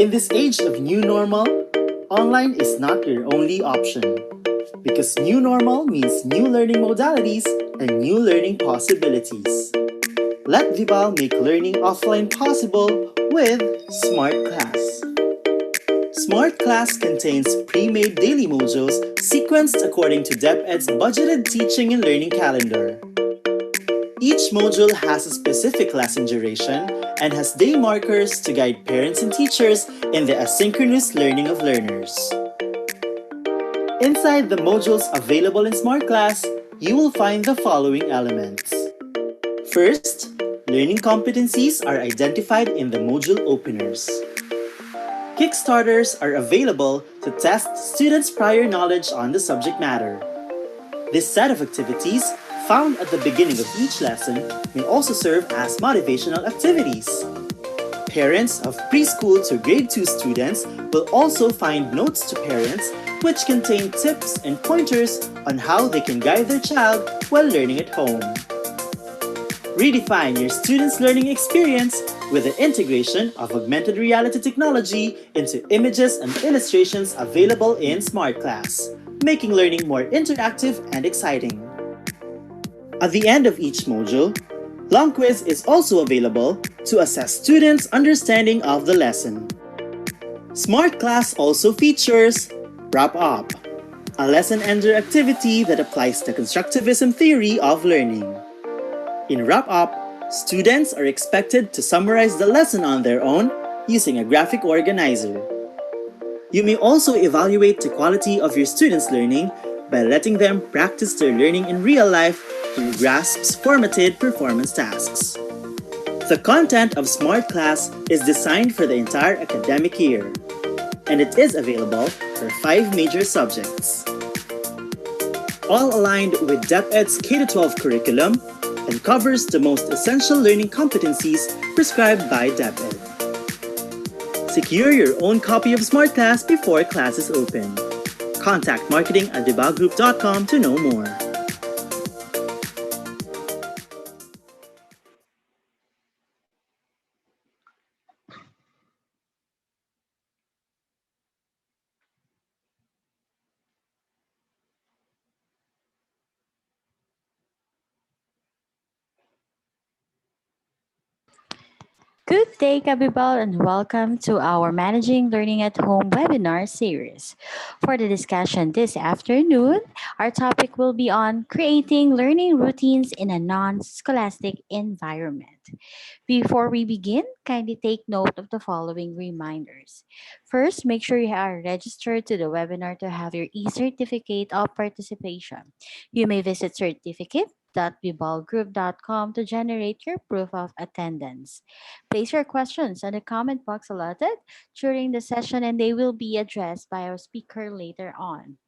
In this age of new normal, online is not your only option. Because new normal means new learning modalities and new learning possibilities. Let Vival make learning offline possible with Smart Class. Smart Class contains pre-made daily modules sequenced according to DepEd's budgeted teaching and learning calendar. Each module has a specific lesson duration and has day markers to guide parents and teachers in the asynchronous learning of learners. Inside the modules available in Smart Class, you will find the following elements. First, learning competencies are identified in the module openers. Kickstarters are available to test students' prior knowledge on the subject matter. This set of activities, found at the beginning of each lesson, may also serve as motivational activities. Parents of preschool to grade 2 students will also find notes to parents which contain tips and pointers on how they can guide their child while learning at home. Redefine your students' learning experience with the integration of augmented reality technology into images and illustrations available in Smart Class, making learning more interactive and exciting. At the end of each module, Long Quiz is also available to assess students' understanding of the lesson. Smart Class also features Wrap Up, a lesson ender activity that applies the constructivism theory of learning. In Wrap Up, students are expected to summarize the lesson on their own using a graphic organizer. You may also evaluate the quality of your students' learning by letting them practice their learning in real life through GRASP's formatted performance tasks. The content of Smart Class is designed for the entire academic year, and it is available for 5 major subjects, all aligned with DepEd's K-12 curriculum and covers the most essential learning competencies prescribed by DepEd. Secure your own copy of Smart Class before classes open. Contact marketing@debaugroup.com to know more. Good day, Kabibal, and welcome to our Managing Learning at Home webinar series. For the discussion this afternoon, our topic will be on creating learning routines in a non scholastic environment. Before we begin, kindly take note of the following reminders. First, make sure you are registered to the webinar to have your e certificate of participation. You may visit certificate.bibalgroup.com to generate your proof of attendance. Place your questions in the comment box allotted during the session and they will be addressed by our speaker later on.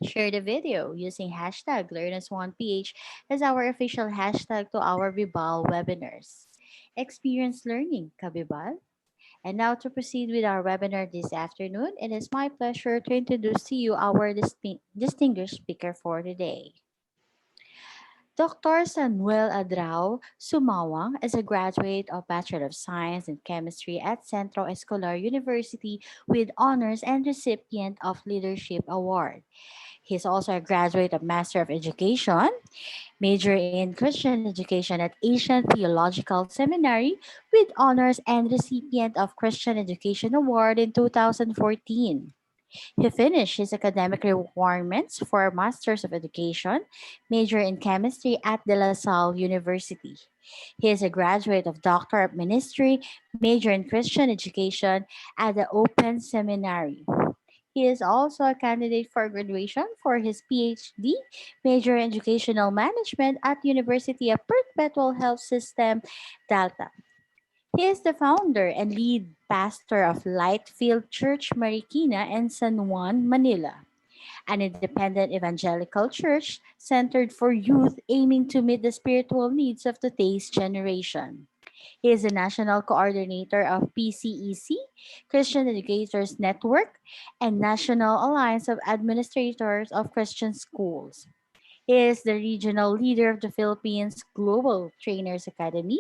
Share the video using hashtag LearnAs1PH as our official hashtag to our Bibal webinars. Experience learning, Kabibal. And now to proceed with our webinar this afternoon, it is my pleasure to introduce to you our distinguished speaker for today. Dr. Samuel Adrao Sumawang is a graduate of Bachelor of Science in Chemistry at Centro Escolar University with honors and recipient of Leadership Award. He is also a graduate of Master of Education, major in Christian Education at Asian Theological Seminary with honors and recipient of Christian Education Award in 2014. He finished his academic requirements for a Master's of Education, major in chemistry at De La Salle University. He is a graduate of Doctor of Ministry, major in Christian Education at the Open Seminary. He is also a candidate for graduation for his PhD, major in Educational Management at University of Perpetual Health System, Delta. He is the founder and lead pastor of Lightfield Church Marikina in San Juan, Manila, an independent evangelical church centered for youth aiming to meet the spiritual needs of today's generation. He is the national coordinator of PCEC, Christian Educators Network, and National Alliance of Administrators of Christian Schools. He is the regional leader of the Philippines Global Trainers Academy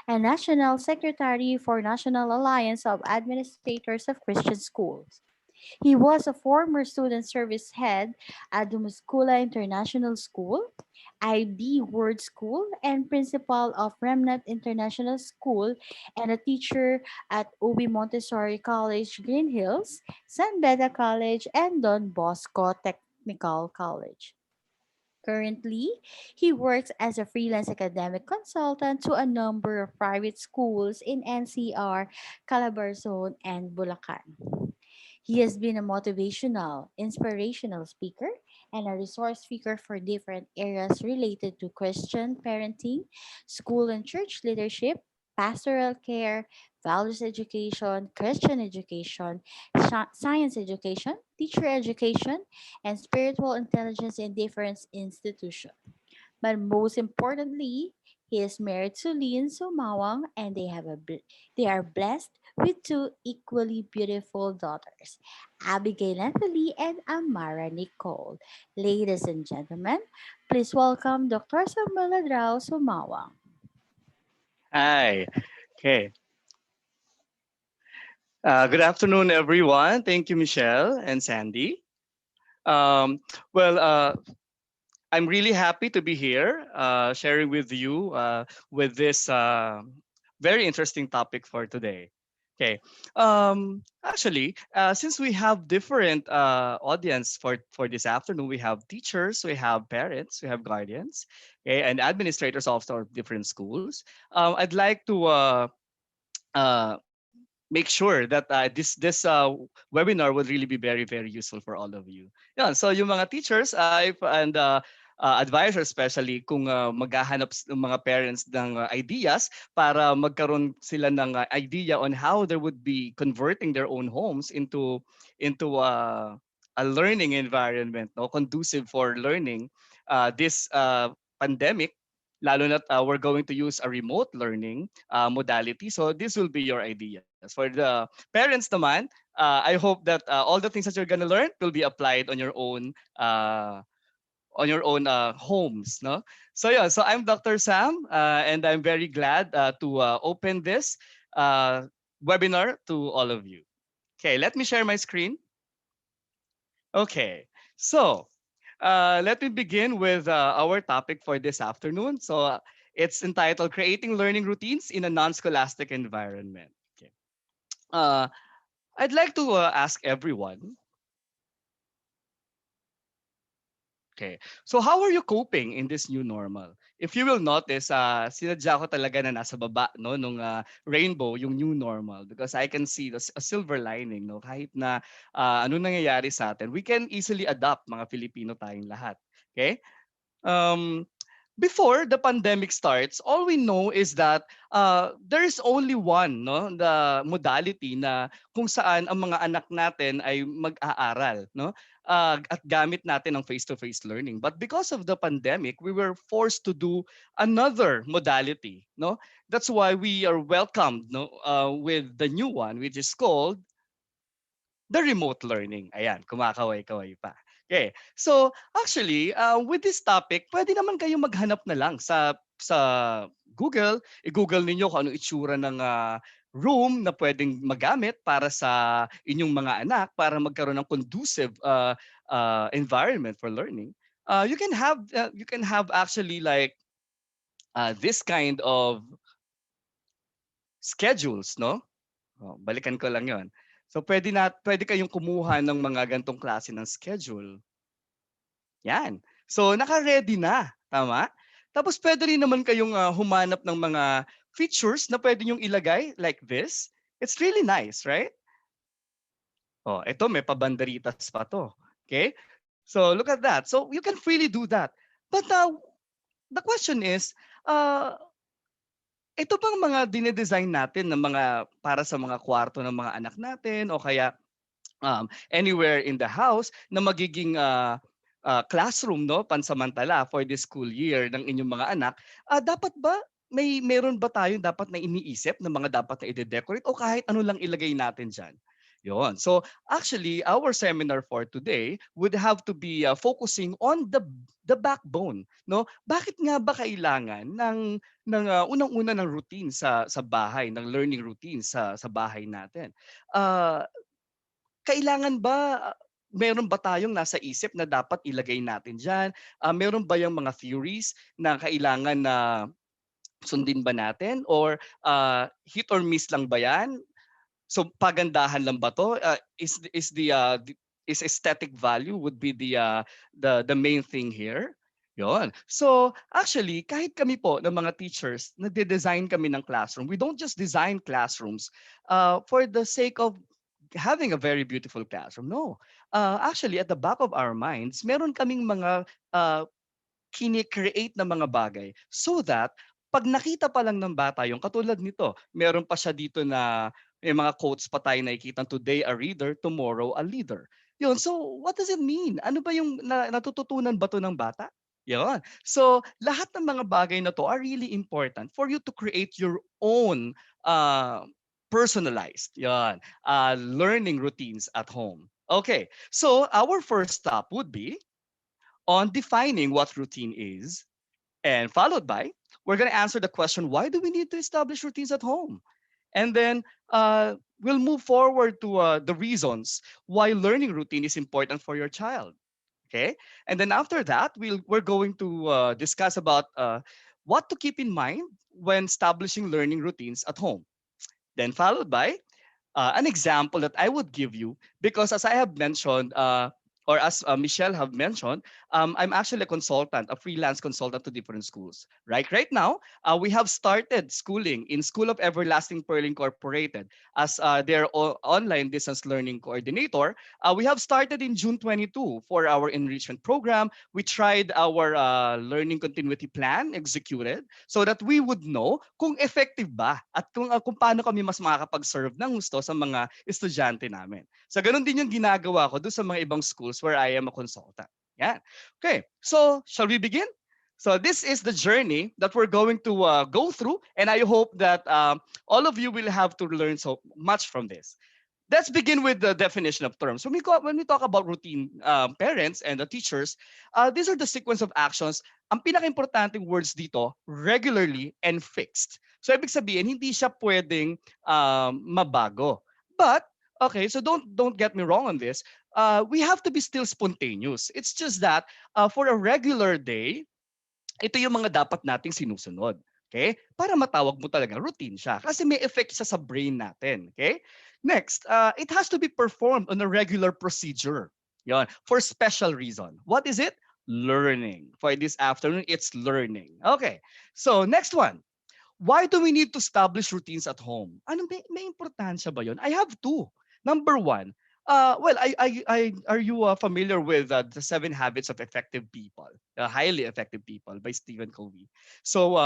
and national secretary for National Alliance of Administrators of Christian Schools. He was a former student service head at the Muscula International School, IB Word School, and principal of Remnant International School, and a teacher at Obi Montessori College, Green Hills, San Beda College, and Don Bosco Technical College. Currently, he works as a freelance academic consultant to a number of private schools in NCR, Calabarzon, and Bulacan. He has been a motivational, inspirational speaker and a resource speaker for different areas related to Christian parenting, school and church leadership, pastoral care, values education, Christian education, science education, teacher education, and spiritual intelligence in different institutions. But most importantly, he is married to Lynn Sumawang and they are blessed with two equally beautiful daughters, Abigail Nathalie and Amara Nicole. Ladies and gentlemen, please welcome Dr. Samuel Adrao Sumawang. Hi. Okay. Good afternoon, everyone. Thank you, Michelle and Sandy. Um, well, I'm really happy to be here sharing with you with this very interesting topic for today. Okay. Actually, since we have different audience for this afternoon, we have teachers, we have parents, we have guardians, okay, and administrators of our different schools. I'd like to uh, make sure that this webinar would really be very very useful for all of you. Yeah, so yung mga teachers and advisors especially kung maghahanap ng mga parents ng ideas para magkaroon sila ng idea on how they would be converting their own homes into a learning environment, no, conducive for learning this pandemic, lalo na we're going to use a remote learning modality. So this will be your ideas. For the parents naman, I hope that all the things that you're gonna learn will be applied on your own homes, no? So yeah, so I'm Dr. Sam, and I'm very glad to open this uh, webinar to all of you. Okay, let me share my screen. Okay, so let me begin with our topic for this afternoon. So it's entitled Creating Learning Routines in a Non-Scholastic Environment. Okay. Uh, I'd like to ask everyone, okay, so how are you coping in this new normal? If you will notice, sinadya ko talaga na nasa baba no, nung rainbow, yung new normal, because I can see a silver lining. No? Kahit na ano nangyayari sa atin, we can easily adapt, mga Filipino tayong lahat. Okay? Um, Before the pandemic starts, all we know is that there is only one, no, the modality na kung saan ang mga anak natin ay mag-aaral, no, at gamit natin ang face-to-face learning. But because of the pandemic, we were forced to do another modality, no. That's why we are welcomed, no, with the new one, which is called the remote learning. Ayan, kumakaway-kaway pa. Okay. So, actually, with this topic, pwede naman kayong maghanap na lang sa Google. I-Google ninyo kung ano itsura ng room na pwedeng magamit para sa inyong mga anak para magkaroon ng conducive environment for learning. You can have actually like this kind of schedules, no? Oh, balikan ko lang 'yon. So pwede kayong kumuha ng mga gantong klase ng schedule. 'Yan. So naka-ready na, tama? Tapos pwede rin naman kayong humanap ng mga features na pwede niyong ilagay like this. It's really nice, right? Oh, ito may pabanderitas pa 'to. Okay? So look at that. So you can freely do that. But the question is, uh, ito bang mga dinedesign natin na mga para sa mga kwarto ng mga anak natin o kaya anywhere in the house na magiging classroom, no, pansamantala for this school year ng inyong mga anak, dapat ba meron ba tayong dapat na iniisip na mga dapat na i-decorate o kahit ano lang ilagay natin diyan? Yon. So actually, our seminar for today would have to be focusing on the backbone, no? Bakit nga ba kailangan unang-una ng routine sa bahay, ng learning routine sa bahay natin? Uh, Kailangan ba meron ba tayong nasa isip na dapat ilagay natin diyan? Meron ba yung mga theories na kailangan na sundin ba natin or hit or miss lang ba 'yan? So pagandahan lang ba 'to? Is aesthetic value would be the main thing here? Yon. So actually, kahit kami po ng mga teachers, nagde-design kami ng classroom. We don't just design classrooms for the sake of having a very beautiful classroom. No. Actually, at the back of our minds, meron kaming mga uh, kini-create na mga bagay so that pag nakita pa lang ng bata yung katulad nito, meron pa siya dito na may mga quotes pa tayo nakikita, today a reader, tomorrow a leader. Yun, so what does it mean? Ano ba yung natututunan ba to ng bata? Yun. So lahat ng mga bagay na to are really important for you to create your own personalized learning routines at home. Okay, so our first stop would be on defining what routine is, and followed by, we're going to answer the question, why do we need to establish routines at home? And then we'll move forward to the reasons why learning routine is important for your child. Okay? And then after that, we're going to discuss about what to keep in mind when establishing learning routines at home. Then followed by an example that I would give you, because as I have mentioned, or as Michelle have mentioned, I'm actually a consultant, a freelance consultant to different schools. Right now, we have started schooling in School of Everlasting Pearl Incorporated as their online distance learning coordinator. We have started in June 22 for our enrichment program. We tried our learning continuity plan executed so that we would know kung effective ba at kung paano kami mas makakapag-serve ng gusto sa mga estudyante namin. So ganun din yung ginagawa ko doon sa mga ibang schools where I am a consultant. Yeah. Okay. So shall we begin? So this is the journey that we're going to go through, and I hope that all of you will have to learn so much from this. Let's begin with the definition of terms. When we talk about routine, parents and the teachers, these are the sequence of actions. Ang pinaka-importanting words dito, regularly and fixed. So ibig sabihin, hindi siya pwedeng mabago. But okay, so don't get me wrong on this. We have to be still spontaneous. It's just that for a regular day, ito yung mga dapat nating sinusunod. Okay? Para matawag mo talaga routine siya kasi may effect siya sa brain natin. Okay? Next, it has to be performed on a regular procedure. Yon, for special reason. What is it? Learning. For this afternoon, it's learning. Okay. So, next one. Why do we need to establish routines at home? Ano may importansya ba 'yon? I have two. Number one, well, are you familiar with the Seven Habits of Effective People, Highly Effective People by Stephen Covey? So,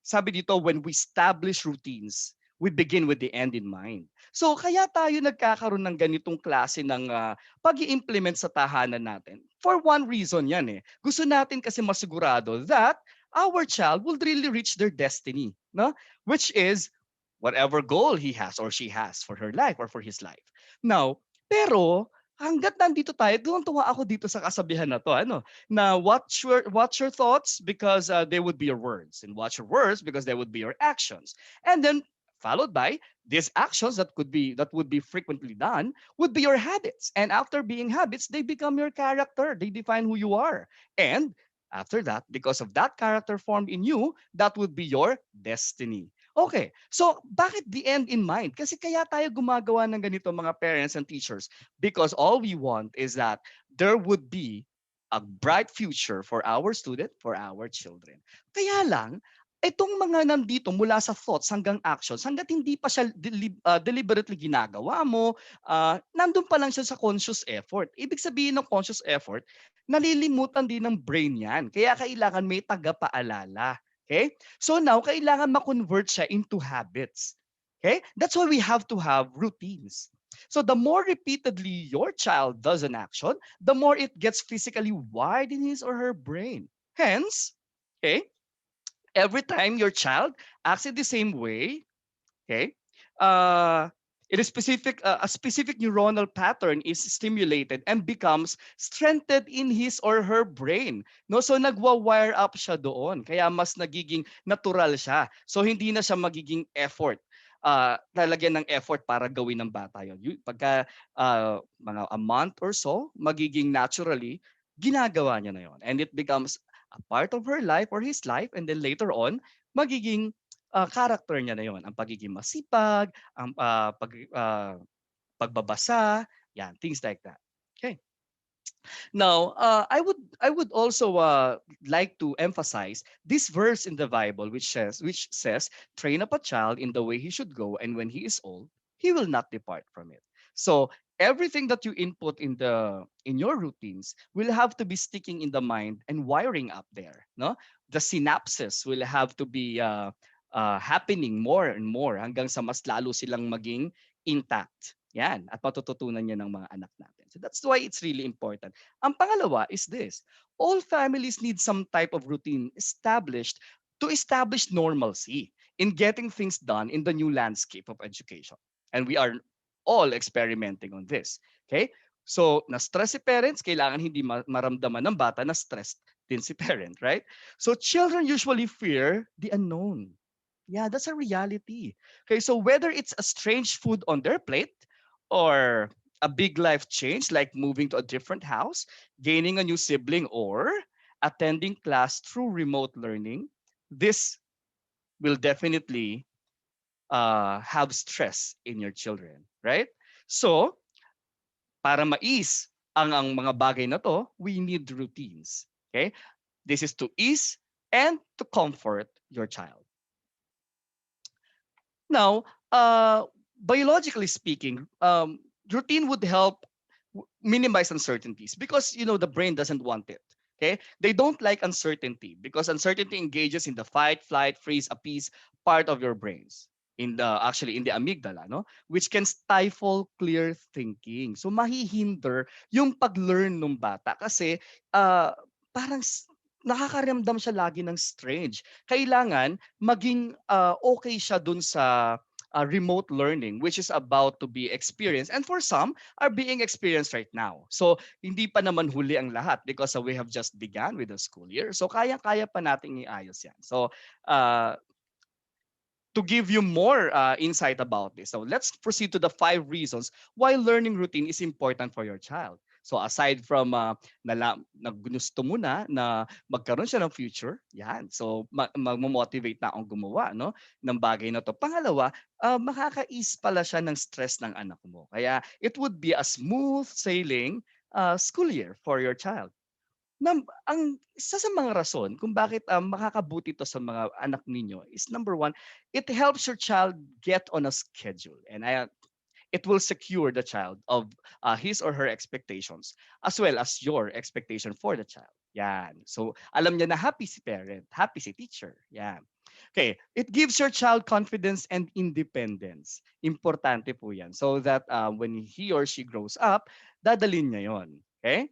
sabi dito, when we establish routines, we begin with the end in mind. So, kaya tayo nagkakaroon ng ganitong klase ng pag-i-implement sa tahanan natin. For one reason yan eh. Gusto natin kasi masigurado that our child will really reach their destiny, no? Which is whatever goal he has or she has for her life or for his life. Now, pero hangga't nandito tayo, tuwang-tuwa ako dito sa kasabihan na to, ano, na watch your thoughts because they would be your words, and watch your words because they would be your actions. And then followed by these actions that would be frequently done would be your habits. And after being habits, they become your character. They define who you are. And after that, because of that character formed in you, that would be your destiny. Okay, so bakit the end in mind? Kasi kaya tayo gumagawa ng ganito mga parents and teachers because all we want is that there would be a bright future for our student, for our children. Kaya lang, itong mga nandito mula sa thoughts hanggang actions, hanggat hindi pa siya deliberately ginagawa mo, nandun pa lang siya sa conscious effort. Ibig sabihin ng conscious effort, nalilimutan din ng brain yan. Kaya kailangan may tagapaalala. Okay? So now, kailangan ma-convert siya into habits. Okay? That's why we have to have routines. So the more repeatedly your child does an action, the more it gets physically wired in his or her brain. Hence, okay, every time your child acts in the same way, okay, uh, it is a specific neuronal pattern is stimulated and becomes strengthened in his or her brain. No, so nagwa-wire up siya doon. Kaya mas nagiging natural siya. So hindi na siya magiging effort. Lalagyan ng effort para gawin ng bata yun. Pagka mga a month or so, magiging naturally, ginagawa niya na yun. And it becomes a part of her life or his life. And then later on, magiging character niya na yon, ang pagiging masipag, ang pagbabasa, yan, things like that. Okay. Now, I would also like to emphasize this verse in the Bible, which says, "Train up a child in the way he should go, and when he is old, he will not depart from it." So everything that you input in your routines will have to be sticking in the mind and wiring up there. No, the synapses will have to be happening more and more hanggang sa mas lalo silang maging intact. Yan, at matututunan niya ng mga anak natin. So that's why it's really important. Ang pangalawa is this. All families need some type of routine established to establish normalcy in getting things done in the new landscape of education. And we are all experimenting on this. Okay? So, na-stress si parents, kailangan hindi maramdaman ng bata na stressed din si parent, right? So, children usually fear the unknown. Yeah, that's a reality. Okay, so whether it's a strange food on their plate or a big life change like moving to a different house, gaining a new sibling, or attending class through remote learning, this will definitely have stress in your children, right? So, para mais Ang mga bagay na to, we need routines. Okay? This is to ease and to comfort your child. Now, biologically speaking, routine would help minimize uncertainties because the brain doesn't want it. Okay, they don't like uncertainty because uncertainty engages in the fight, flight, freeze, appease part of your brains in the actually in the amygdala, no, which can stifle clear thinking. So mahihinder yung pag-learn ng bata kasi uh, parang nakakaramdam siya lagi ng strange. Kailangan maging okay siya dun sa remote learning which is about to be experienced and for some are being experienced right now. So hindi pa naman huli ang lahat because we have just begun with the school year. So kaya-kaya pa nating iayos yan. So uh, to give you more insight about this. So let's proceed to the 5 reasons why learning routine is important for your child. So aside from na gusto mo na magkaroon siya ng future, yan. So mag-motivate na akong gumawa no ng bagay na to. Pangalawa, makaka-ease pala siya ng stress ng anak mo. Kaya it would be a smooth sailing school year for your child. Ang isa sa mga rason kung bakit makakabuti to sa mga anak ninyo is number one, it helps your child get on a schedule and it will secure the child of his or her expectations as well as your expectation for the child. Yan. So alam niya na happy si parent, happy si teacher. Yan. Okay, it gives your child confidence and independence. Importante po yan. So that when he or she grows up, dadalin niya yon. Okay?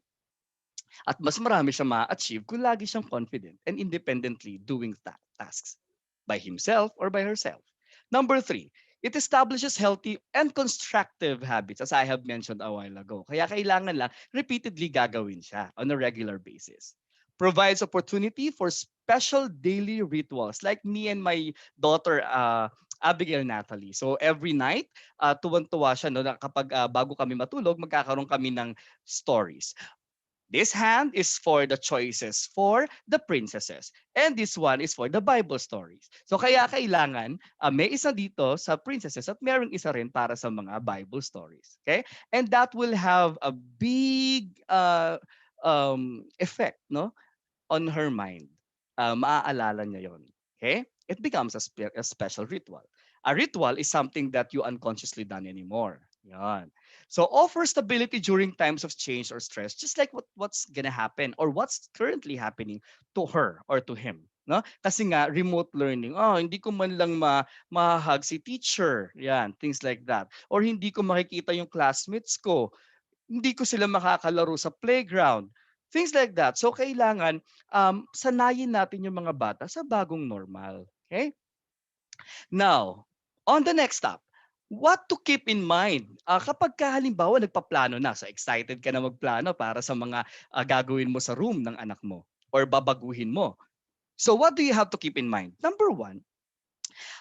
At mas marami siyang ma-achieve kung lagi siyang confident and independently doing tasks by himself or by herself. Number 3, it establishes healthy and constructive habits as I have mentioned a while ago. Kaya kailangan lang repeatedly gagawin siya on a regular basis. Provides opportunity for special daily rituals like me and my daughter Abigail Natalie. So every night, tuwan-tuwa siya no, na kapag bago kami matulog, magkakaroon kami ng stories. This hand is for the choices for the princesses. And this one is for the Bible stories. So kaya kailangan may isa dito sa princesses at mayroong isa rin para sa mga Bible stories. Okay? And that will have a big effect no on her mind. Maaalala niya yon. Okay? It becomes a special ritual. A ritual is something that you unconsciously done anymore. Yan. So offer stability during times of change or stress, just like what's gonna happen or what's currently happening to her or to him. No? Kasi nga, remote learning, hindi ko man lang mahahag si teacher. Yan, things like that. Or hindi ko makikita yung classmates ko. Hindi ko sila makakalaro sa playground. Things like that. So kailangan sanayin natin yung mga bata sa bagong normal. Okay? Now, on the next stop, what to keep in mind kapag halimbawa nagpaplano na, so excited ka na magplano para sa mga gagawin mo sa room ng anak mo or babaguhin mo. So what do you have to keep in mind? Number 1,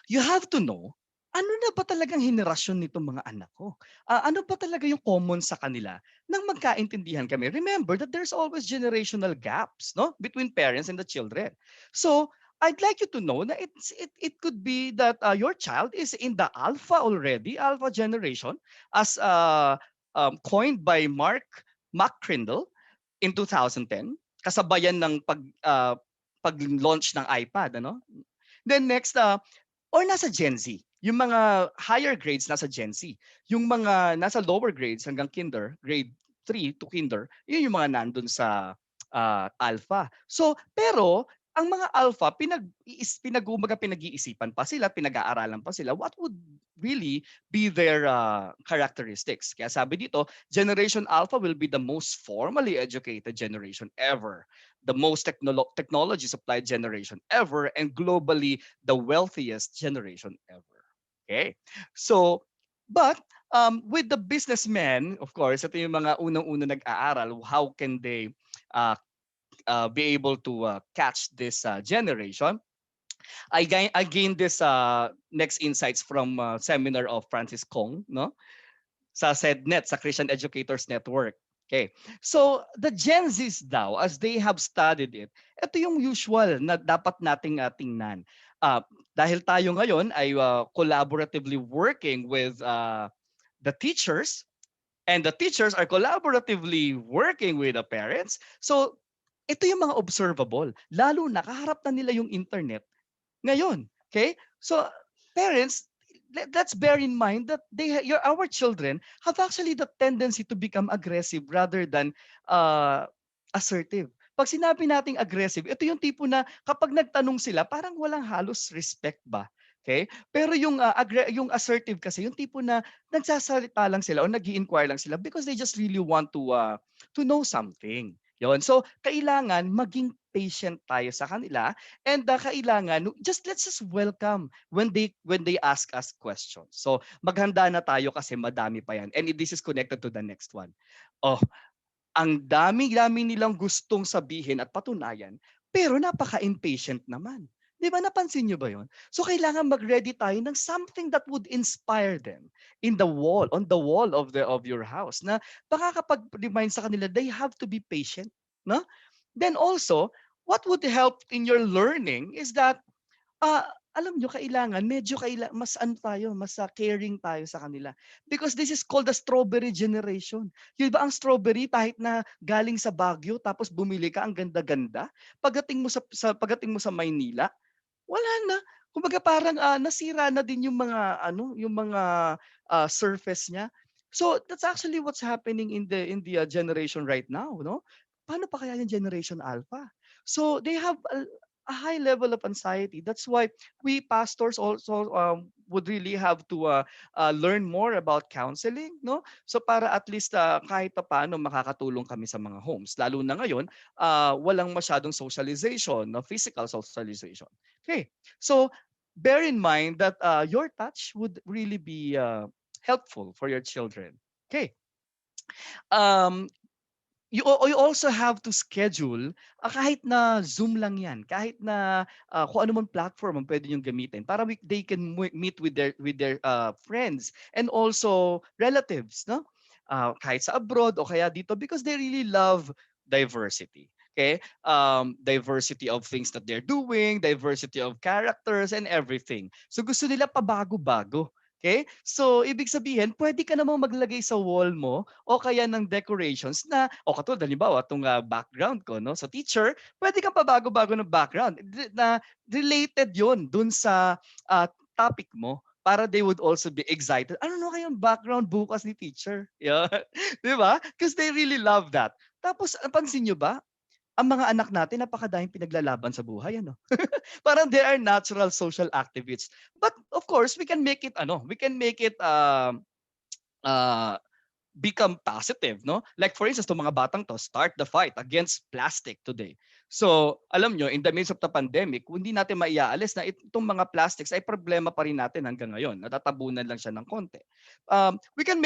you have to know ano na ba talagang henerasyon nitong mga anak ko? Ano ba talaga yung common sa kanila nang magkaintindihan kami? Remember that there's always generational gaps no between parents and the children. So I'd like you to know that it could be that your child is in the alpha already, alpha generation, as coined by Mark Crindle in 2010, kasabayan ng pag-launch ng iPad, ano? Then next, or nasa Gen Z. Yung mga higher grades nasa Gen Z. Yung mga nasa lower grades hanggang grade 3 to kinder, yun yung mga nandun sa alpha. So, pero ang mga alpha, pinag-iisipan pa sila, pinag-aaralan pa sila, what would really be their characteristics. Kaya sabi dito, Generation Alpha will be the most formally educated generation ever, the most technology supplied generation ever, and globally the wealthiest generation ever. Okay. So, but with the businessmen, of course, ito yung mga unang-una nag-aaral, how can they be able to catch this generation? I gained this next insights from seminar of Francis Kong, no? Sa SEDNet, sa Christian Educators Network. Okay. So, the Gen Zs daw, as they have studied it, ito yung usual na dapat nating tingnan. Dahil tayo ngayon ay collaboratively working with the teachers, And the teachers are collaboratively working with the parents. So, ito yung mga observable. Lalo na kaharap na nila yung internet ngayon. Okay? So, parents, let's bear in mind that our children have actually the tendency to become aggressive rather than uh, assertive. Pag sinabi nating aggressive, ito yung tipo na kapag nagtanong sila, parang walang halos respect ba? Okay? Pero yung yung assertive kasi, yung tipo na nagsasalita lang sila o nag-i-inquire lang sila because they just really want to know something. Yon. So, kailangan maging patient tayo sa kanila and kailangan let's just welcome when they ask us questions. So, maghanda na tayo kasi madami pa yan. And this is connected to the next one. Oh, ang dami-dami nilang gustong sabihin at patunayan, pero napaka-impatient naman. 'Di ba napansin niyo ba 'yon? So kailangan mag-ready tayo ng something that would inspire them on the wall of your house na baka kapag-remind sa kanila they have to be patient, no? Then also, what would help in your learning is that alam nyo kailangan mas ano tayo, mas caring tayo sa kanila. Because this is called the strawberry generation. Yun ba ang strawberry kahit na galing sa Baguio tapos bumili ka ang ganda-ganda, pagdating mo sa Maynila, wala na. Kumbaga parang nasira na din yung mga surface niya. So that's actually what's happening in the generation right now, no? Paano pa kaya yung generation alpha? So they have a high level of anxiety. That's why we pastors also would really have to learn more about counseling, no? So para at least kahit pa paano makakatulong kami sa mga homes. Lalo na ngayon, walang masyadong socialization, no? Physical socialization. Okay. So bear in mind that your touch would really be helpful for your children. Okay. Um, you also have to schedule kahit na Zoom lang yan, kahit na kung ano man platform ang pwede niyong gamitin para they can meet with their friends and also relatives, no? Kahit sa abroad o kaya dito because they really love diversity. Okay? Diversity of things that they're doing, diversity of characters and everything. So gusto nila pabago-bago. Okay? So, ibig sabihin, pwede ka namang maglagay sa wall mo o kaya ng decorations na, o katulad, halimbawa, itong background ko, no? Sa teacher, pwede kang pabago-bago ng background na related yon dun sa topic mo para they would also be excited. Ano na kayong background bukas ni teacher? Yeah. Di ba? Because they really love that. Tapos, pansin nyo ba? Ang mga anak natin, napakadaming pinaglalaban sa buhay. Ano? Parang they are natural social activists. But of course, we can make it uh, become positive, no? Like for instance, itong mga batang to, start the fight against plastic today. So, alam nyo, in the midst of the pandemic, hindi natin maiaalis na itong mga plastics ay problema pa rin natin hanggang ngayon. Natatabunan lang siya ng konti. We can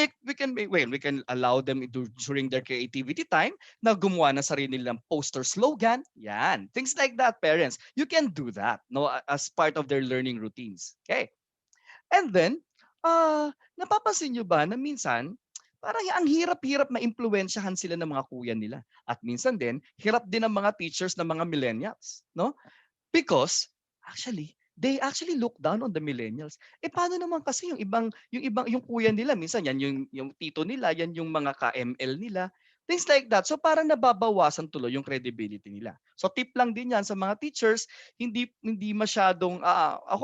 allow them during their creativity time na gumawa ng sarili nilang poster slogan. Yan. Things like that, parents. You can do that, no, as part of their learning routines. Okay. And then, napapansin nyo ba na minsan, parang ang hirap-hirap maimpluwensyahan sila ng mga kuya nila. At minsan din, hirap din ng mga teachers ng mga millennials, no? Because they actually look down on the millennials. Paano naman kasi yung kuya nila minsan yan yung tito nila, yan yung mga ka-ML nila. Things like that. So parang nababawasan tuloy yung credibility nila. So tip lang din yan sa mga teachers, hindi masyadong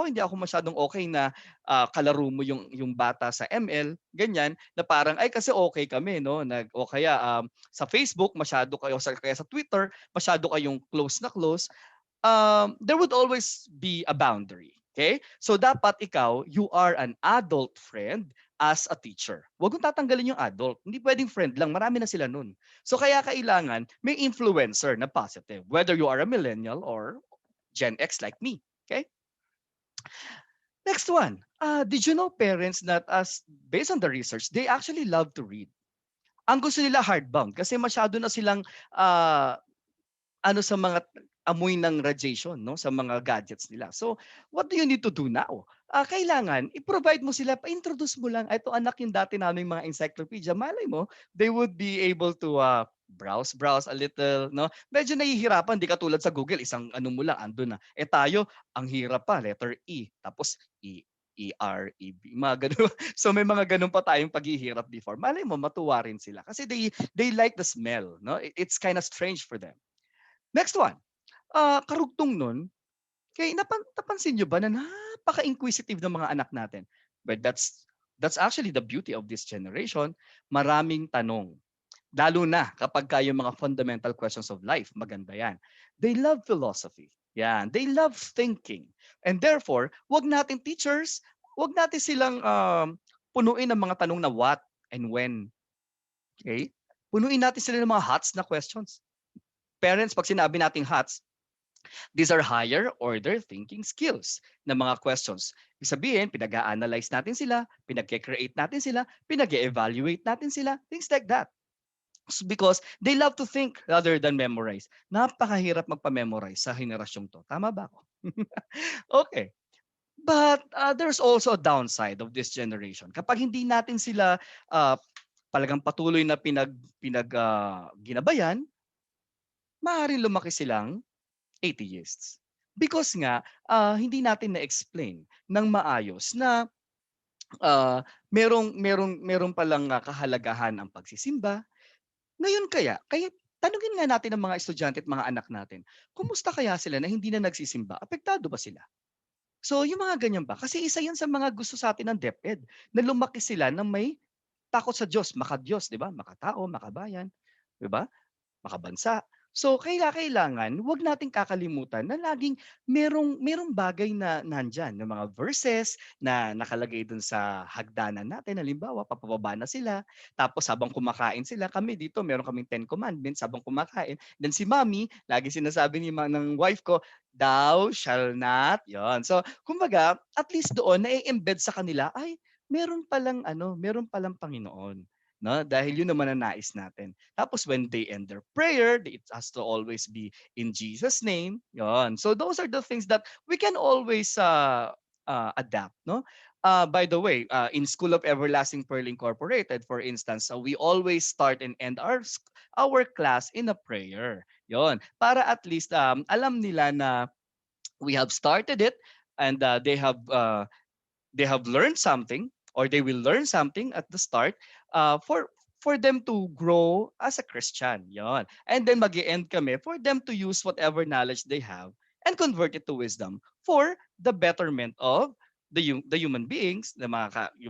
hindi ako masyadong okay na kalaro mo yung bata sa ML, ganyan na parang ay kasi okay kami, no? O kaya sa Facebook masyado kayo kaya sa Twitter masyado kayong close na close. There would always be a boundary. Okay? So dapat ikaw, you are an adult friend as a teacher. Huwag mong tatanggalin yung adult. Hindi pwedeng friend lang. Marami na sila nun. So kaya kailangan may influencer na positive. Whether you are a millennial or Gen X like me. Okay? Next one. Did you know parents that based on the research, they actually love to read? Ang gusto nila hardbound kasi masyado na silang sa mga amoy ng radiation, no, sa mga gadgets nila. So, what do you need to do now? Kailangan i-provide mo sila, pa-introduce mo lang. Ito anak yung dati naming mga encyclopedia. Malay mo, they would be able to browse a little, no? Medyo nahihirapan, di katulad sa Google, isang ano mo lang andun na. Tayo, ang hirap pa, letter E, tapos E. E-R-E-B. Mga ganun. So may mga ganun pa tayong paghihirap before. Malay mo, matuwa rin sila. Kasi they like the smell. No? It's kind of strange for them. Next one. Karugtong nun, kaya napansin nyo ba na napaka-inquisitive ng mga anak natin? But that's actually the beauty of this generation. Maraming tanong. Lalo na kapag yung mga fundamental questions of life, maganda yan. They love philosophy. Yan. They love thinking. And therefore, wag natin teachers, wag natin silang punuin ng mga tanong na what and when. Okay? Punuin natin sila ng mga HOTS na questions. Parents, pag sinabi nating HOTS, these are higher order thinking skills na mga questions. Ibig sabihin, pinag-a-analyze natin sila, pinag-create natin sila, pinag-evaluate natin sila, things like that. Because they love to think rather than memorize. Napakahirap magpa-memorize sa henerasyong to. Tama ba ako? Okay. But there's also a downside of this generation. Kapag hindi natin sila talagang patuloy na ginabayan, maaaring lumaki silang atheists. Because nga, hindi natin na-explain ng maayos na merong palang kahalagahan ang pagsisimba. Ngayon kaya tanungin nga natin ang mga estudyante at mga anak natin, kumusta kaya sila na hindi na nagsisimba? Apektado ba sila? So yung mga ganyan ba? Kasi isa yan sa mga gusto sa atin ng DepEd, na lumaki sila na may takot sa Diyos, maka-Diyos, di ba? Makatao, makabayan, di ba? Makabansa. So kailangan wag nating kakalimutan na laging merong bagay na nandiyan, ng mga verses na nakalagay dun sa hagdanan natin. Halimbawa, papababa na sila. Tapos habang kumakain sila, kami dito meron kaming 10 commandments habang kumakain. Then si Mommy, lagi sinasabi ng wife ko, thou shall not. Yon. So kumbaga, at least doon na-embed sa kanila, ay meron palang Panginoon. No, dahil yun naman ang nais natin. Tapos when they end their prayer, it has to always be in Jesus' name. Yon. So those are the things that we can always adapt. No. By the way, in School of Everlasting Pearl Incorporated, for instance, we always start and end our class in a prayer. Yon. Para at least alam nila na we have started it and they have learned something or they will learn something at the start for them to grow as a Christian. Yon. And then mag-e-end kami for them to use whatever knowledge they have and convert it to wisdom for the betterment of the human beings, yung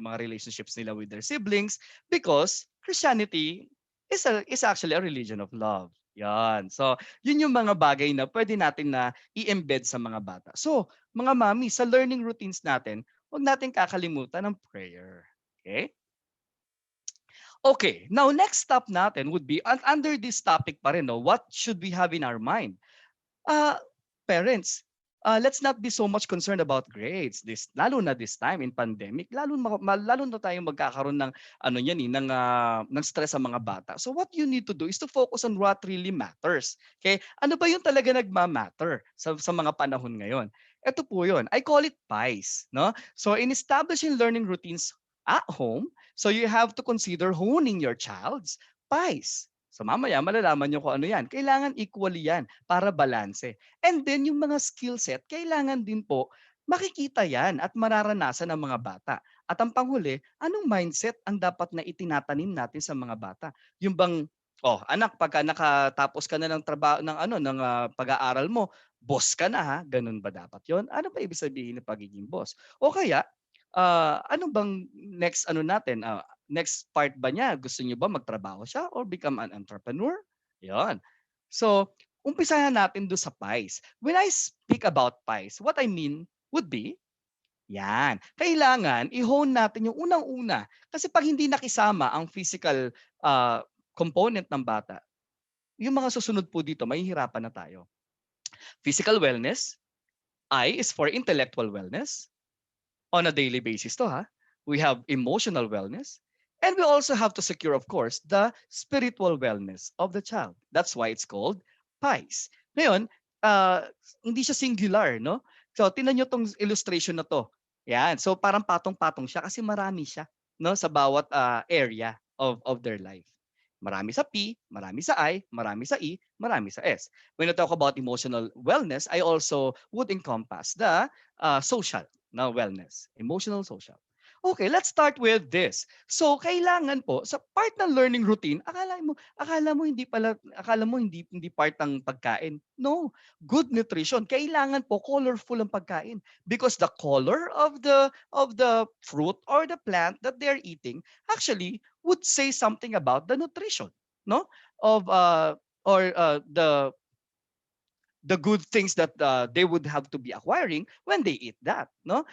mga relationships nila with their siblings, because Christianity is actually a religion of love. Yan. So, yun yung mga bagay na pwede natin na i-embed sa mga bata. So, mga mami, sa learning routines natin, huwag natin kakalimutan ng prayer. Okay? Okay, now next stop natin would be, under this topic pa rin, no, what should we have in our mind? Parents, let's not be so much concerned about grades. Lalo na this time in pandemic, lalo na tayong magkakaroon ng ng stress sa mga bata. So what you need to do is to focus on what really matters. Okay? Ano ba yung talaga nagma-matter sa mga panahon ngayon? Ito po yun. I call it PIES. No? So in establishing learning routines at home, so you have to consider honing your child's PIES. So mamaya malalaman nyo kung ano yan. Kailangan equally yan para balanse. And then yung mga skill set, kailangan din po makikita yan at mararanasan ng mga bata. At ang panghuli, anong mindset ang dapat na itinatanim natin sa mga bata? Yung bang, anak, pagka nakatapos ka na ng trabaho ng pag-aaral mo, boss ka na ha? Ganun ba dapat 'yon? Ano ba ibig sabihin ng pagiging boss? O kaya ano bang next part ba niya? Gusto niyo ba magtrabaho siya or become an entrepreneur? 'Yon. So, umpisahan natin do sa PIES. When I speak about PIES, what I mean would be, yan. Kailangan i-hone natin yung unang-una. Kasi pag hindi nakisama ang physical component ng bata, yung mga susunod po dito, mahihirapan na tayo. Physical wellness, I is for intellectual wellness. On a daily basis to ha. We have emotional wellness. And we also have to secure, of course, the spiritual wellness of the child. That's why it's called PIES. Ngayon, hindi siya singular, no? So, tingnan nyo tong illustration na to. Yan. So, parang patong-patong siya kasi marami siya, no? Sa bawat area of their life. Marami sa P, marami sa I, marami sa E, marami sa S. When I talk about emotional wellness, I also would encompass the social. na wellness, emotional, social. Okay, let's start with this. So, kailangan po sa part ng learning routine, akala mo hindi part ng pagkain. No, good nutrition. Kailangan po colorful ang pagkain because the color of the fruit or the plant that they're eating actually would say something about the nutrition, no? Of or the good things that they would have to be acquiring when they eat that, no?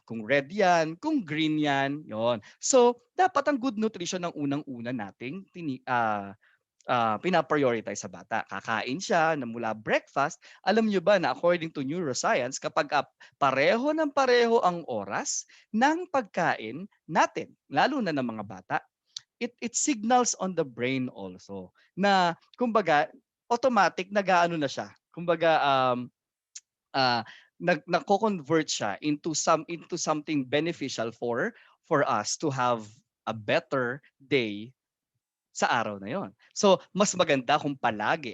Kung red yan, kung green yan, yon. So, dapat ang good nutrition ang unang-una nating pinaprioritize sa bata. Kakain siya na mula breakfast. Alam nyo ba na according to neuroscience, kapag pareho ng pareho ang oras ng pagkain natin, lalo na ng mga bata, it signals on the brain also na kumbaga automatic nag-aano na siya. Kumbaga uh, nagko-convert siya into something beneficial for us to have a better day sa araw na yon. So, mas maganda kung palagi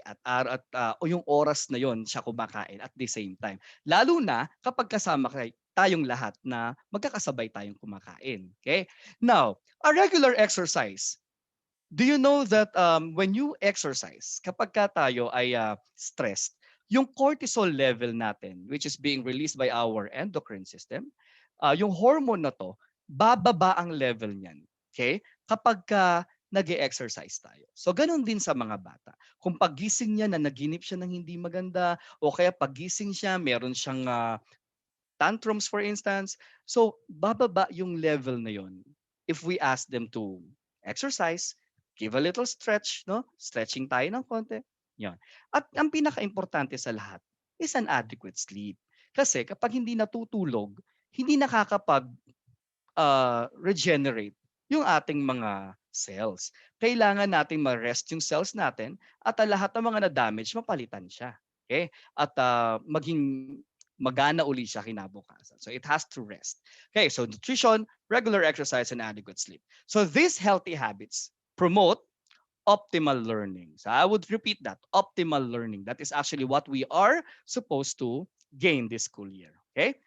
o yung oras na yon siya kumakain at the same time. Lalo na kapag kasama tayong lahat na magkakasabay tayong kumakain. Okay? Now, a regular exercise. Do you know that when you exercise, kapag ka tayo ay stressed, yung cortisol level natin, which is being released by our endocrine system, yung hormone na to, bababa ang level niyan. Okay? Kapag ka nag-exercise tayo. So, ganun din sa mga bata. Kung pagising niya na naginip siya ng hindi maganda, o kaya pagising siya, meron siyang tantrums for instance, so bababa yung level na yon if we ask them to exercise, give a little stretch, no? Stretching tayo ng konti. Yon. At ang pinaka-importante sa lahat is an adequate sleep. Kasi kapag hindi natutulog, hindi nakakapag regenerate yung ating mga cells. Kailangan nating ma-rest yung cells natin at lahat ng mga na-damage, mapalitan siya. Okay? At maging magana uli siya kinabukasan. So it has to rest. Okay, so nutrition, regular exercise, and adequate sleep. So these healthy habits promote optimal learning. So I would repeat that, optimal learning. That is actually what we are supposed to gain this school year. Okay?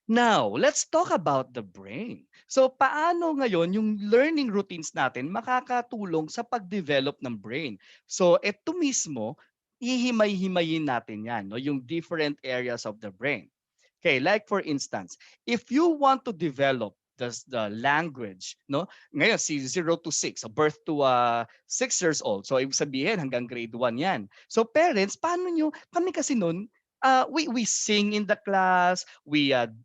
Now, let's talk about the brain. So, paano ngayon yung learning routines natin makakatulong sa pag-develop ng brain? So, ito mismo, ihimay-himayin natin yan, no? Yung different areas of the brain. Okay, like for instance, if you want to develop the language, no? Ngayon, si 0 to 6, so birth to 6 years old. So, ibig sabihin, hanggang grade 1 yan. So, parents, paano nyo, kami kasi noon, we sing in the class, we have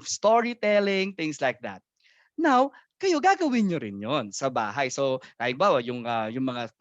storytelling, things like that. Now, kayo gagawin nyo rin 'yon sa bahay. So, halimbawa yung mga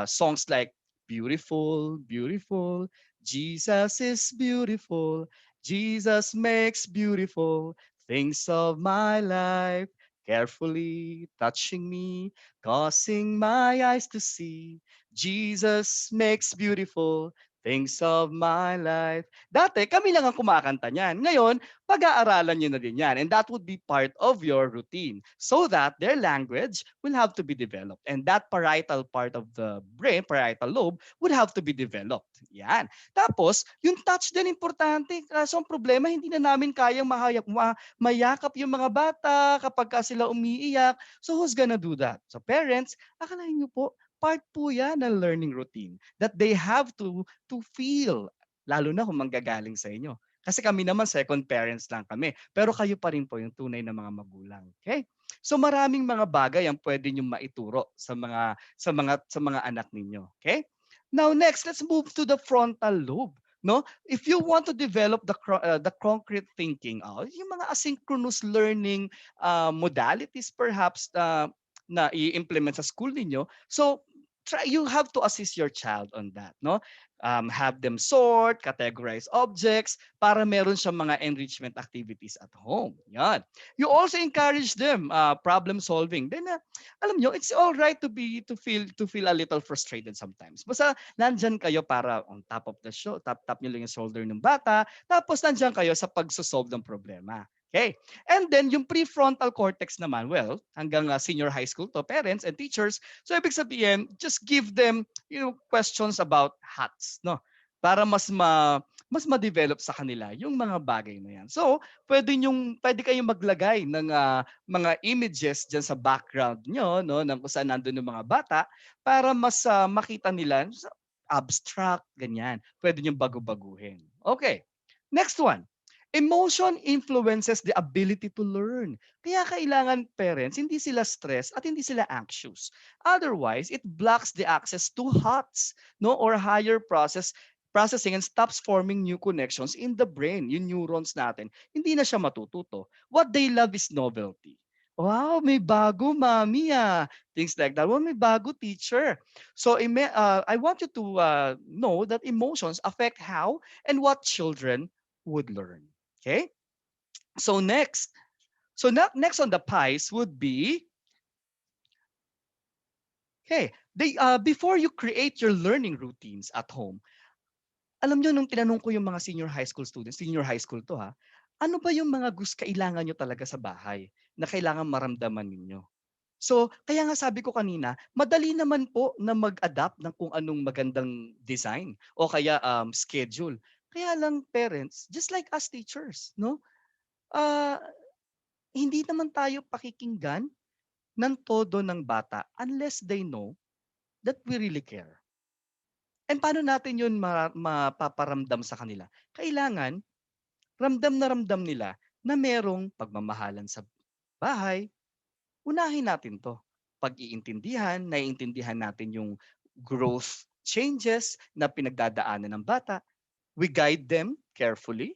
songs like Beautiful, Beautiful, Jesus is beautiful, Jesus makes beautiful things of my life, carefully touching me, causing my eyes to see. Jesus makes beautiful things of my life. Dati, kami lang ang kumakanta niyan. Ngayon, pag-aaralan niyo na din yan. And that would be part of your routine so that their language will have to be developed. And that parietal part of the brain, parietal lobe, would have to be developed. Yan. Tapos, yung touch din importante. Kaso ang problema, hindi na namin kayang mayakap yung mga bata kapag sila umiiyak. So who's gonna do that? So parents, akalain niyo po, part po yan ng learning routine that they have to feel, lalo na kung manggagaling sa inyo. Kasi kami naman second parents lang kami, pero kayo pa rin po yung tunay na mga magulang. Okay? So maraming mga bagay ang pwede niyo maituro sa mga anak ninyo. Okay? Now next, let's move to the frontal lobe. No? If you want to develop the concrete thinking, yung mga asynchronous learning modalities perhaps na i-implement sa school ninyo. So, you have to assist your child on that, no? Have them sort, categorize objects para meron siyang mga enrichment activities at home. Yan. You also encourage them problem solving. Then alam nyo, it's all right to feel a little frustrated sometimes. Basta nandyan kayo para on top of the show, tap nyo lang yung shoulder ng bata, tapos nandyan kayo sa pagsosolve ng problema. Okay. And then yung prefrontal cortex naman, well, hanggang senior high school to, parents and teachers. So ibig sabihin, just give them questions about hats, no? para mas ma-develop sa kanila yung mga bagay na yan. So, pwede kayong maglagay ng mga images diyan sa background nyo, no, ng kung saan nandoon yung mga bata para mas makita nila abstract ganyan. Pwede niyo bago-baguhin. Okay. Next one. Emotion influences the ability to learn. Kaya kailangan parents, hindi sila stressed at hindi sila anxious. Otherwise, it blocks the access to HOTS, no, or higher processing and stops forming new connections in the brain, yung neurons natin. Hindi na siya matututo. What they love is novelty. Wow, may bago, mami ah. Things like that. Well, may bago teacher. So I want you to know that emotions affect how and what children would learn. Okay? So next on the pies would be, okay, before you create your learning routines at home, alam nyo nung tinanong ko yung mga senior high school to ha, ano ba yung mga kailangan nyo talaga sa bahay na kailangan maramdaman ninyo? So, kaya nga sabi ko kanina, madali naman po na mag-adapt ng kung anong magandang design o kaya schedule. Kaya lang parents, just like us teachers, no? Ah, hindi naman tayo pakikinggan ng todo ng bata unless they know that we really care. And paano natin yun mapaparamdam sa kanila? Kailangan ramdam na ramdam nila na merong pagmamahalan sa bahay. Unahin natin to. Pag-iintindihan, naiintindihan natin yung growth changes na pinagdadaanan ng bata. We guide them carefully.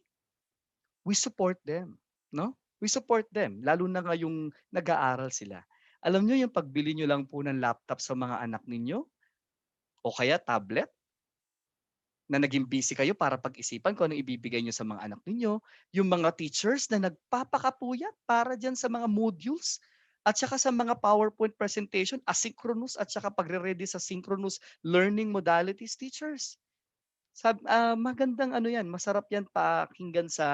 We support them. No? We support them. Lalo na ngayong nag-aaral sila. Alam nyo yung pagbili nyo lang po ng laptop sa mga anak ninyo o kaya tablet, na naging busy kayo para pag-isipan kung anong ibibigay nyo sa mga anak ninyo, yung mga teachers na nagpapakapuyat para dyan sa mga modules at saka sa mga PowerPoint presentation, asynchronous at saka pagre-ready sa synchronous learning modalities, teachers. Magandang ano yan, masarap yan pakinggan sa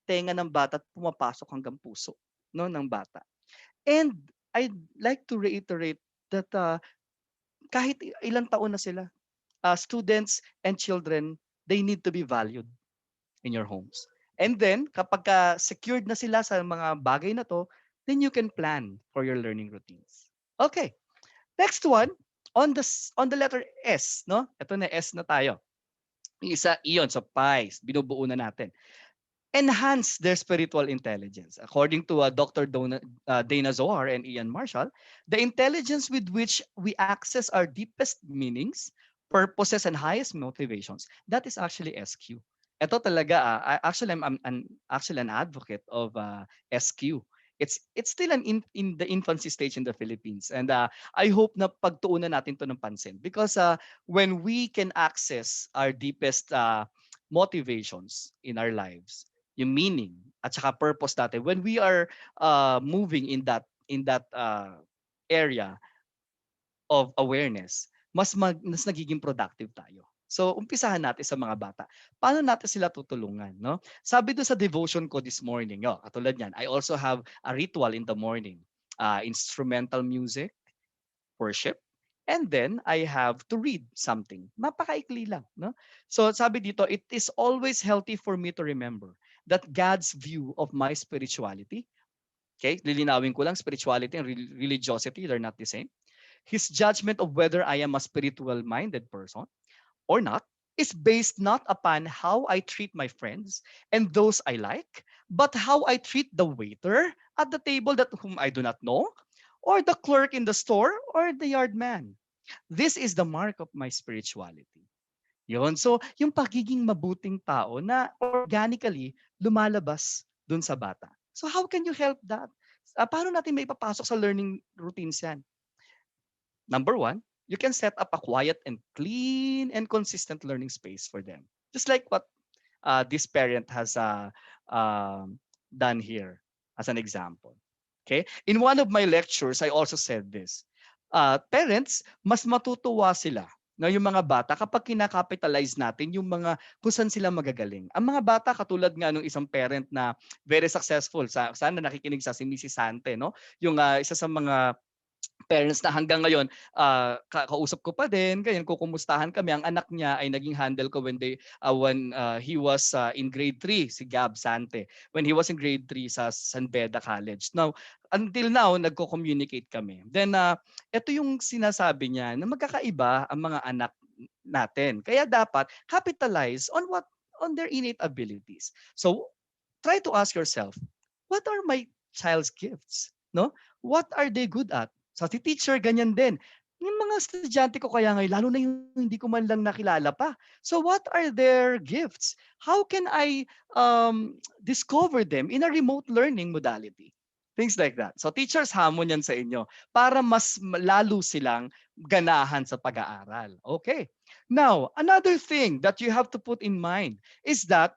tenga ng bata at pumapasok hanggang puso, no, ng bata. And I'd like to reiterate that kahit ilang taon na sila, students and children, they need to be valued in your homes. And then, kapag secured na sila sa mga bagay na to, then you can plan for your learning routines. Okay, next one, on the letter S, no? Ito na S na tayo. Yung isa, iyon, so pies, binubuo na natin. Enhance their spiritual intelligence. According to Dana Zohar and Ian Marshall, the intelligence with which we access our deepest meanings, purposes, and highest motivations, that is actually SQ. Ito talaga, actually, I'm actually an advocate of SQ. It's still in the infancy stage in the Philippines, and I hope na pagtuunan natin to ng pansin because when we can access our deepest motivations in our lives, yung meaning at saka purpose natin when we are moving in that area of awareness, mas nagiging productive tayo. So, umpisahan natin sa mga bata. Paano natin sila tutulungan, no? Sabi doon sa devotion ko this morning, katulad niyan, I also have a ritual in the morning. Instrumental music, worship, and then I have to read something. Mapakaikli lang, no? So, sabi dito, it is always healthy for me to remember that God's view of my spirituality, okay, lilinawin ko lang, spirituality and religiosity, they're not the same. His judgment of whether I am a spiritual-minded person or not is based not upon how I treat my friends and those I like, but how I treat the waiter at the table that whom I do not know, or the clerk in the store, or the yard man. This is the mark of my spirituality. Yun. So, yung pagiging mabuting tao na organically lumalabas dun sa bata. So, how can you help that? Paano natin may papasok sa learning routines yan? Number one, you can set up a quiet and clean and consistent learning space for them. Just like what this parent has done here as an example. Okay? In one of my lectures, I also said this. Parents, mas matutuwa sila na yung mga bata kapag kinakapitalize natin yung mga kung saan sila magagaling. Ang mga bata katulad nga nung isang parent na very successful, sana nakikinig sa si Mrs. Sante, no? Yung isa sa mga parents na hanggang ngayon kausap ko pa din, ganyan, kukumustahan kami. Ang anak niya ay naging handle ko when he was in grade 3, si Gab Sante. When he was in grade 3 sa San Beda College. Now, until now, nagko-communicate kami. Then, ito yung sinasabi niya na magkakaiba ang mga anak natin. Kaya dapat capitalize on their innate abilities. So, try to ask yourself, what are my child's gifts? No? What are they good at? So si teacher, ganyan din. Yung mga estudyante ko kaya ngayon, lalo na yung hindi ko man lang nakilala pa. So what are their gifts? How can I discover them in a remote learning modality? Things like that. So teachers, hamon yan sa inyo para mas lalo silang ganahan sa pag-aaral. Okay. Now, another thing that you have to put in mind is that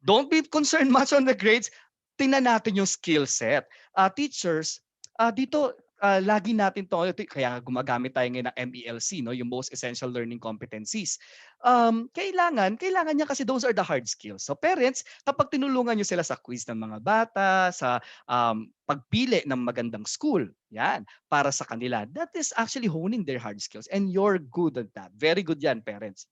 don't be concerned much on the grades. Tingnan natin yung skill set. Teachers, dito lagi natin kaya nga gumagamit tayo ngayon ng MELC, no, yung most essential learning competencies. Kailangan niya kasi those are the hard skills. So parents, kapag tinulungan niyo sila sa quiz ng mga bata, sa pagpili ng magandang school, yan, para sa kanila, that is actually honing their hard skills and you're good at that. Very good yan, parents.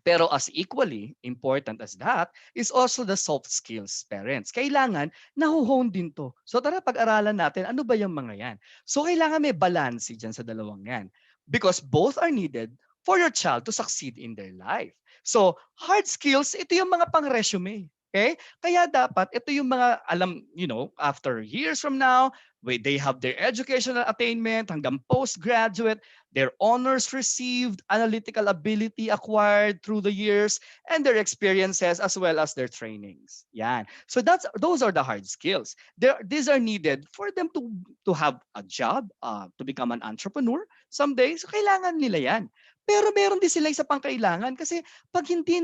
Pero as equally important as that is also the soft skills, parents. Kailangan nahuhone din to. So tara pag-aralan natin ano ba yung mga yan. So kailangan may balance dyan sa dalawang yan. Because both are needed for your child to succeed in their life. So hard skills, ito yung mga pang-resume. Okay? Kaya dapat ito yung mga after years from now, they have their educational attainment hanggang postgraduate, their honors received, analytical ability acquired through the years, and their experiences as well as their trainings. Yan. So those are the hard skills. These are needed for them to have a job, to become an entrepreneur someday. So kailangan nila yan. Pero meron din sila isa pang kailangan kasi pag hindi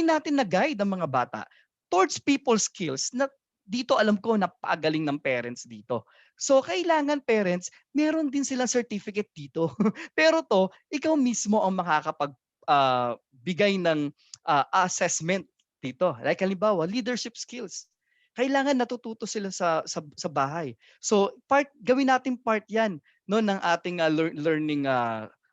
natin na-guide ang mga bata towards people skills na dito alam ko napakagaling ng parents dito. So kailangan parents, meron din silang certificate dito. Pero to, ikaw mismo ang makakapag bigay ng assessment dito. Like halimbawa, leadership skills. Kailangan natututo sila sa bahay. So gawin natin part 'yan no ng ating learning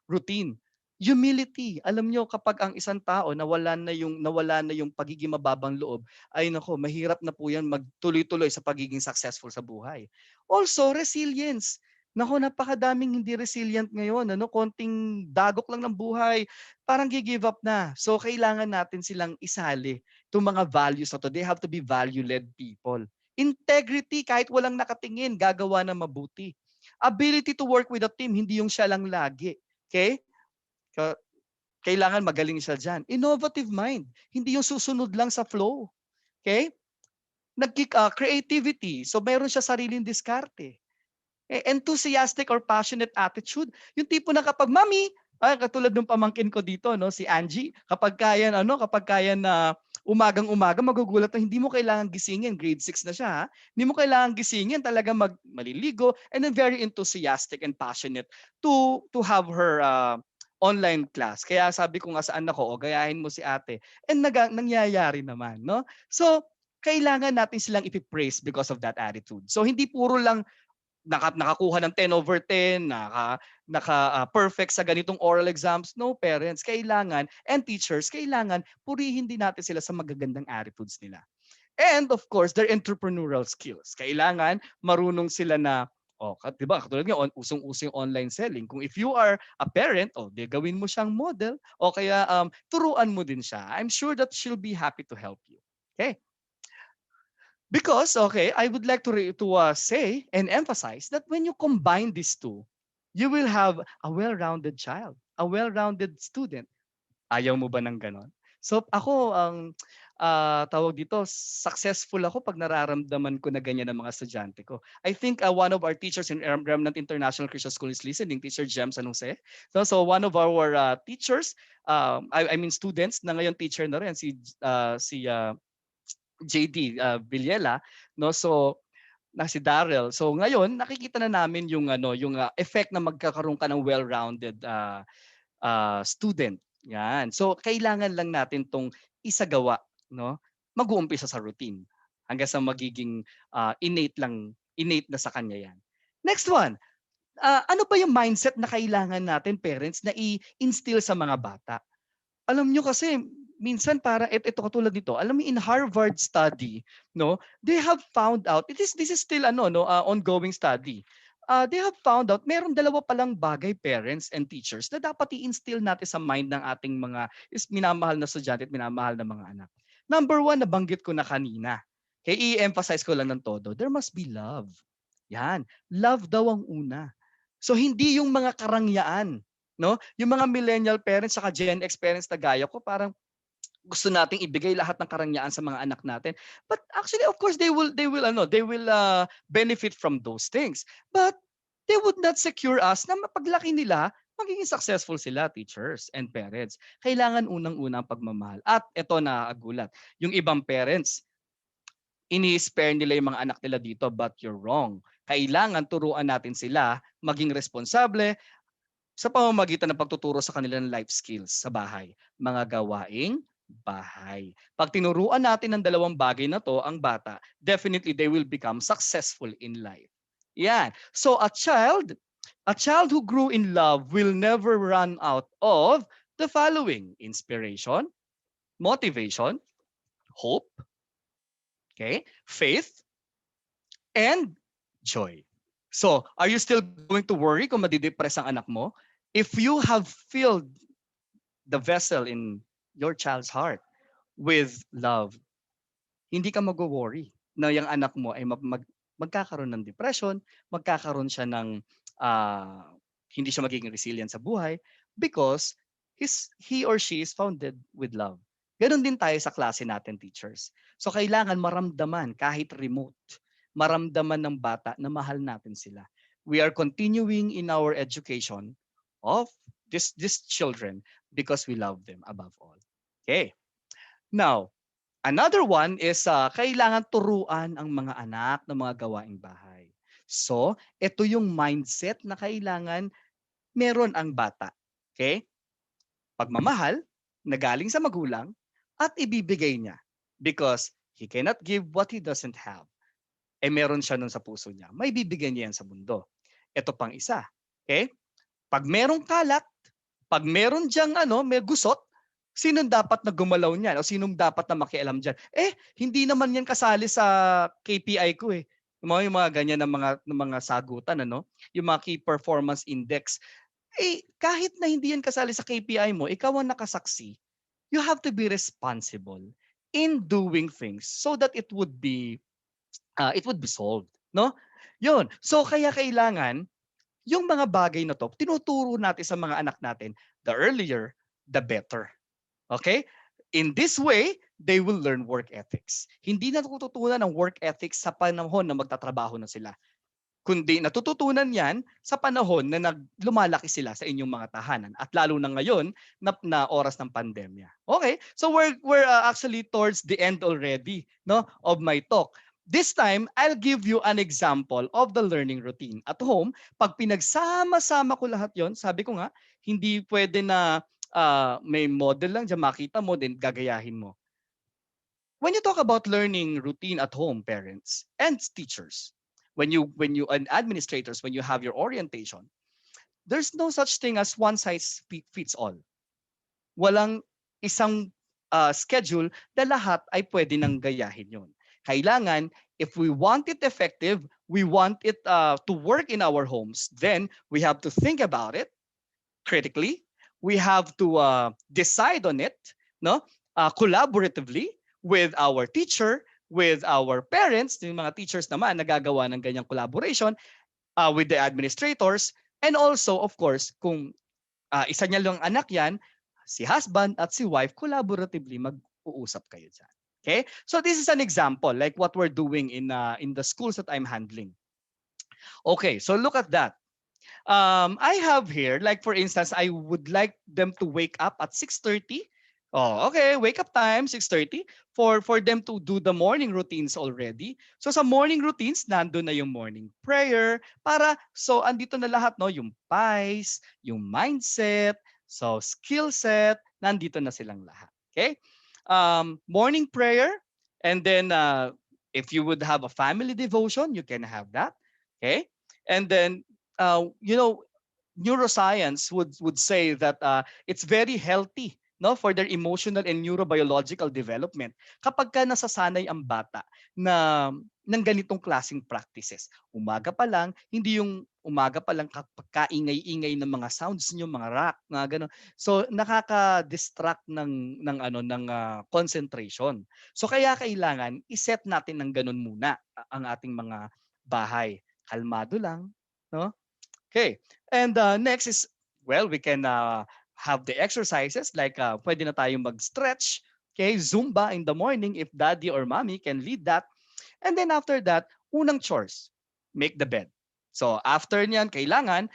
routine. Humility. Alam nyo kapag ang isang tao nawala na yung pagiging mababang loob, ay nako, mahirap na po yan magtuloy-tuloy sa pagiging successful sa buhay. Also, resilience. Nako, napakadaming hindi resilient ngayon. Konting dagok lang ng buhay, parang give up na. So, kailangan natin silang isali. Itong mga values na to, they have to be value-led people. Integrity, kahit walang nakatingin, gagawa na mabuti. Ability to work with a team, hindi yung siya lang lagi. Okay? Kailangan magaling siya dyan. Innovative mind. Hindi yung susunod lang sa flow. Okay? Creativity. So, meron siya sariling diskarte. Enthusiastic or passionate attitude. Yung tipo na kapag, Mami, katulad ng pamangkin ko dito, no, si Angie, kapag kaya na umagang-umaga, magugulat na hindi mo kailangan gisingin. Grade 6 na siya. Ha? Hindi mo kailangan gisingin. Talaga maliligo. And then very enthusiastic and passionate to have her online class. Kaya sabi ko nga sa anak ko, gayahin mo si ate. And nangyayari naman. No? So, kailangan natin silang ipipraise because of that attitude. So, hindi puro lang nakakuha ng 10 over 10, perfect sa ganitong oral exams. No, parents, kailangan, and teachers, kailangan purihin din natin sila sa magagandang attitudes nila. And of course, their entrepreneurial skills. Kailangan marunong sila na, di ba, katulad nga, usong-usong online selling. Kung if you are a parent, di gawin mo siyang model, o kaya turuan mo din siya. I'm sure that she'll be happy to help you. Okay? Because, I would like to say and emphasize that when you combine these two, you will have a well-rounded child, a well-rounded student. Ayaw mo ba ng ganon? So ako, tawag dito, successful ako pag nararamdaman ko na ganyan ang mga estudyante ko. I think one of our teachers in Remnant International Christian School is listening, Teacher Jem San Jose. So one of our teachers, I mean students na ngayon teacher na rin, si JD Villela, no? So si Daryl. So ngayon nakikita na namin yung effect na magkakaroon ka ng well-rounded student. Yan. So kailangan lang natin tong isagawa, no? Mag-uumpisa sa routine hanggang sa magiging innate na sa kanya yan. Next one, ano ba yung mindset na kailangan natin parents na i-instill sa mga bata? Alam nyo kasi minsan para ito katulad nito, alam mo in Harvard study, no, they have found out this is still ongoing study. They have found out meron dalawa palang bagay parents and teachers na dapat i-instill natin sa mind ng ating mga minamahal na estudyante at minamahal na mga anak. Number one, nabanggit ko na kanina. Kaya i-emphasize ko lang ng todo, there must be love. Yan, love daw ang una. So hindi yung mga karangyaan, no? Yung mga millennial parents saka Gen X parents na gaya ko, parang gusto nating ibigay lahat ng karangyaan sa mga anak natin. But actually, of course, they will benefit from those things. But they would not secure us na mapaglaki nila, magiging successful sila, teachers and parents. Kailangan unang-unang pagmamahal. At ito na agulat, yung ibang parents, ini-spare nila yung mga anak nila dito, but you're wrong. Kailangan turuan natin sila maging responsable sa pamamagitan ng pagtuturo sa kanilang life skills sa bahay, mga gawaing bahay. Pag tinuruan natin ng dalawang bagay na to ang bata, definitely they will become successful in life. Yan. So a child who grew in love will never run out of the following: inspiration, motivation, hope, okay, faith, and joy. So, are you still going to worry kung madidepress ang anak mo? If you have filled the vessel in your child's heart with love, hindi ka mag-worry na yung anak mo ay magkakaroon ng depression, magkakaroon siya ng ah, hindi siya magiging resilient sa buhay because he or she is founded with love. Ganon din tayo sa klase natin, teachers. So kailangan maramdaman kahit remote, maramdaman ng bata na mahal natin sila. We are continuing in our education of these children because we love them above all. Okay. Now, another one is kailangan turuan ang mga anak ng mga gawaing bahay. So, ito yung mindset na kailangan meron ang bata. Okay? Pagmamahal na galing sa magulang at ibibigay niya because he cannot give what he doesn't have. Meron siya nun sa puso niya. May bibigyan niya yan sa mundo. Ito pang isa. Okay? Pag merong kalat, pag meron diyang may gusot, sinong dapat na gumalaw niyan o sinong dapat na makialam diyan? Hindi naman yan kasali sa KPI ko eh. Yung mga ganyan ng mga sagutan yung mga key performance index. Kahit na hindi yan kasali sa KPI mo, ikaw ang nakasaksi. You have to be responsible in doing things so that it would be solved, no? Yun. So kaya kailangan yung mga bagay na to, tinuturo natin sa mga anak natin, the earlier, the better. Okay? In this way, they will learn work ethics. Hindi natututunan ng work ethics sa panahon na magtatrabaho na sila. Kundi natututunan yan sa panahon na lumalaki sila sa inyong mga tahanan. At lalo na ngayon na oras ng pandemya. Okay? So we're actually towards the end already of my talk. This time, I'll give you an example of the learning routine. At home, pag pinagsama-sama ko lahat yon, sabi ko nga, hindi pwede na may model lang dyan, makita mo, then gagayahin mo. When you talk about learning routine at home, parents and teachers, when you and administrators, when you have your orientation, there's no such thing as one size fits all. Walang isang schedule na lahat ay pwede nang gayahin yon. Kailangan, if we want it effective, we want it to work in our homes, then we have to think about it critically. We have to decide on it, collaboratively with our teacher, with our parents, yung mga teachers naman nagagawa ng ganyang collaboration, with the administrators, and also, of course, kung isa niya lang anak yan, si husband at si wife, collaboratively mag-uusap kayo dyan. Okay? So this is an example, like what we're doing in the schools that I'm handling. Okay, so look at that. I have here, like for instance, I would like them to wake up at 6:30. Oh, okay, wake up time 6:30 for them to do the morning routines already. So sa morning routines, nandoon na yung morning prayer so andito na lahat yung pies, yung mindset, so skill set, nandito na silang lahat. Okay? Morning prayer, and then if you would have a family devotion, you can have that. Okay? And then, neuroscience would say that it's very healthy, no, for their emotional and neurobiological development kapag ka nasasanay ang bata na ng ganitong klaseng practices. Umaga pa lang, hindi yung umaga pa lang kapag kaingay-ingay ng mga sounds niyo, mga rock, mga gano'n. So nakaka-distract ng concentration. So kaya kailangan i-set natin ng gano'n muna ang ating mga bahay. Kalmado lang, no? Okay. And next is, well, we can have the exercises like pwede na tayong mag-stretch, okay, Zumba in the morning if daddy or mommy can lead that. And then after that, unang chores, make the bed. So after niyan, kailangan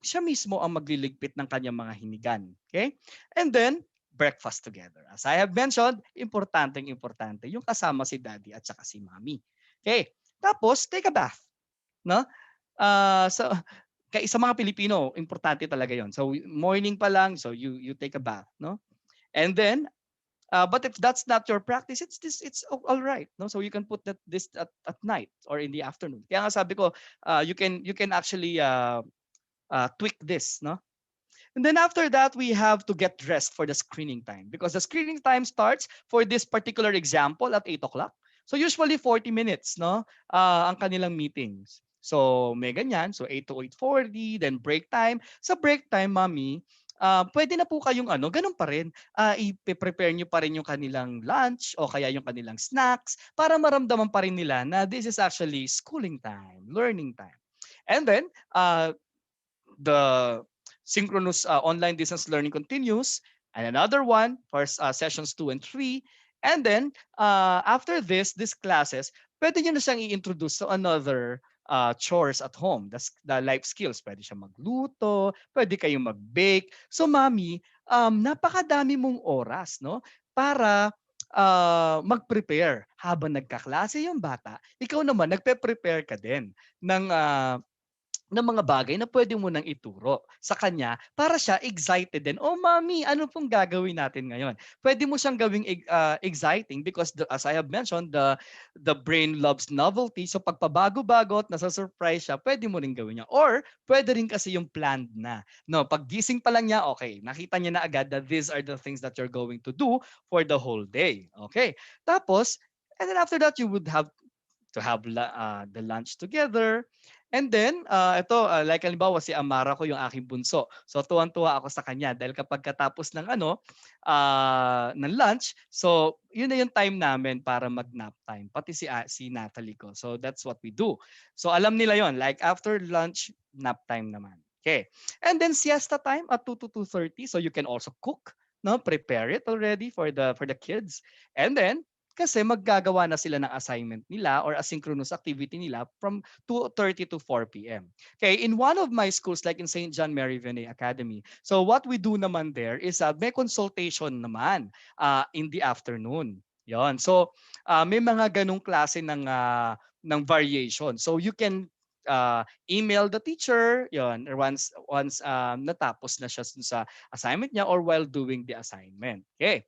siya mismo ang magliligpit ng kanyang mga hinigan. Okay? And then, breakfast together. As I have mentioned, importante yung kasama si daddy at saka si mommy. Okay? Tapos, take a bath. No? So, sa mga Pilipino, importante talaga yon. So, morning pa lang, so you take a bath. No? And then, but if that's not your practice, it's all right, no? So you can put this at night or in the afternoon. Kaya nga sabi ko, you can actually tweak this, no? And then after that, we have to get dressed for the screening time because the screening time starts for this particular example at 8 o'clock. So usually 40 minutes, no? Ang kanilang meetings. So may ganyan. So 8 to 8:40, then break time. Sa break time, mami, pwede na po kayong ganun pa rin. I-prepare nyo pa rin yung kanilang lunch o kaya yung kanilang snacks para maramdaman pa rin nila na this is actually schooling time, learning time. And then, the synchronous online distance learning continues, and another one for sessions 2 and 3. And then, after these classes, pwede nyo na siyang i-introduce to another chores at home. The life skills. Pwede siya magluto, pwede kayong mag-bake. So, mami, napakadami mong oras, no? Para mag-prepare. Habang nagkaklase yung bata, ikaw naman, nagpe-prepare ka din ng ng mga bagay na pwede mo nang ituro sa kanya para siya excited din. Oh, mommy, ano pong gagawin natin ngayon? Pwede mo siyang gawing exciting because as I have mentioned, the brain loves novelty. So pagpabago-bago at nasa-surprise siya, pwede mo rin gawin niya. Or pwede rin kasi yung planned na. No, pag gising pa lang niya, okay, nakita niya na agad that these are the things that you're going to do for the whole day. Okay. Tapos, and then after that, you would have to have the lunch together. And then, like halimbawa si Amara ko yung aking bunso. So tuwan-tuwa ako sa kanya dahil kapag katapos ng lunch, so yun na yung time namin para mag-nap time. Pati si Natalie ko. So that's what we do. So alam nila yon, like after lunch, nap time naman. Okay. And then siesta time at 2 to 2:30. So you can also cook, no? Prepare it already for the kids. And then kasi maggagawa na sila ng assignment nila or asynchronous activity nila from 2:30 to 4 p.m. Okay, in one of my schools like in St. John Mary Vianney Academy, so what we do naman there is may consultation naman in the afternoon. Yon. So may mga ganong klase ng variation. So you can email the teacher yon once natapos na siya sa assignment niya or while doing the assignment. Okay.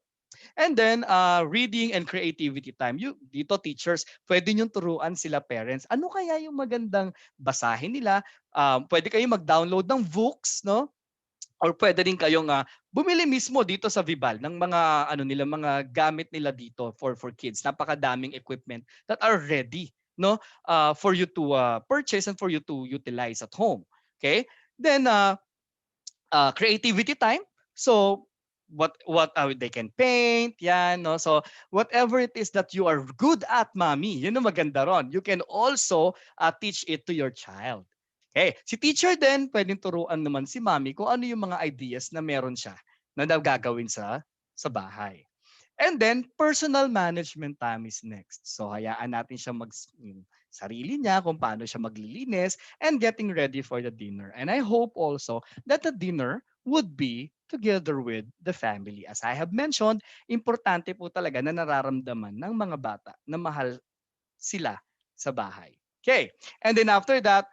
And then, reading and creativity time. Dito, teachers, pwede nyo turuan sila parents. Ano kaya yung magandang basahin nila? Pwede kayong mag-download ng books, no? Or pwede rin kayong bumili mismo dito sa Vibal ng mga mga gamit nila dito for kids. Napakadaming equipment that are ready, no? For you to purchase and for you to utilize at home. Okay? Then creativity time. So what they can paint, yan, no? So whatever it is that you are good at, mommy, yun ang maganda ron. You can also teach it to your child. Okay, si teacher din, pwedeng turuan naman si mommy kung ano yung mga ideas na meron siya na gagawin sa bahay. And then, personal management time is next. So, hayaan natin siya sarili niya kung paano siya maglilinis and getting ready for the dinner. And I hope also that the dinner would be together with the family. As I have mentioned, importante po talaga na nararamdaman ng mga bata na mahal sila sa bahay. Okay. And then after that,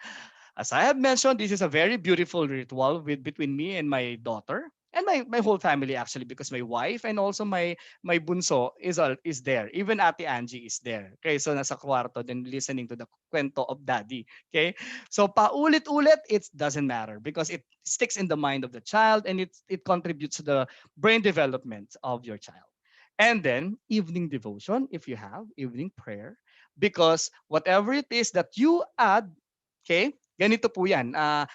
as I have mentioned, this is a very beautiful ritual between me and my daughter. And my whole family actually, because my wife and also my bunso is there. Even Ate Angie is there. Okay, so nasa kwarto then listening to the kwento of daddy. Okay, so paulit-ulit, it doesn't matter because it sticks in the mind of the child and it contributes to the brain development of your child. And then evening devotion, if you have evening prayer, because whatever it is that you add, okay, ganito po yan.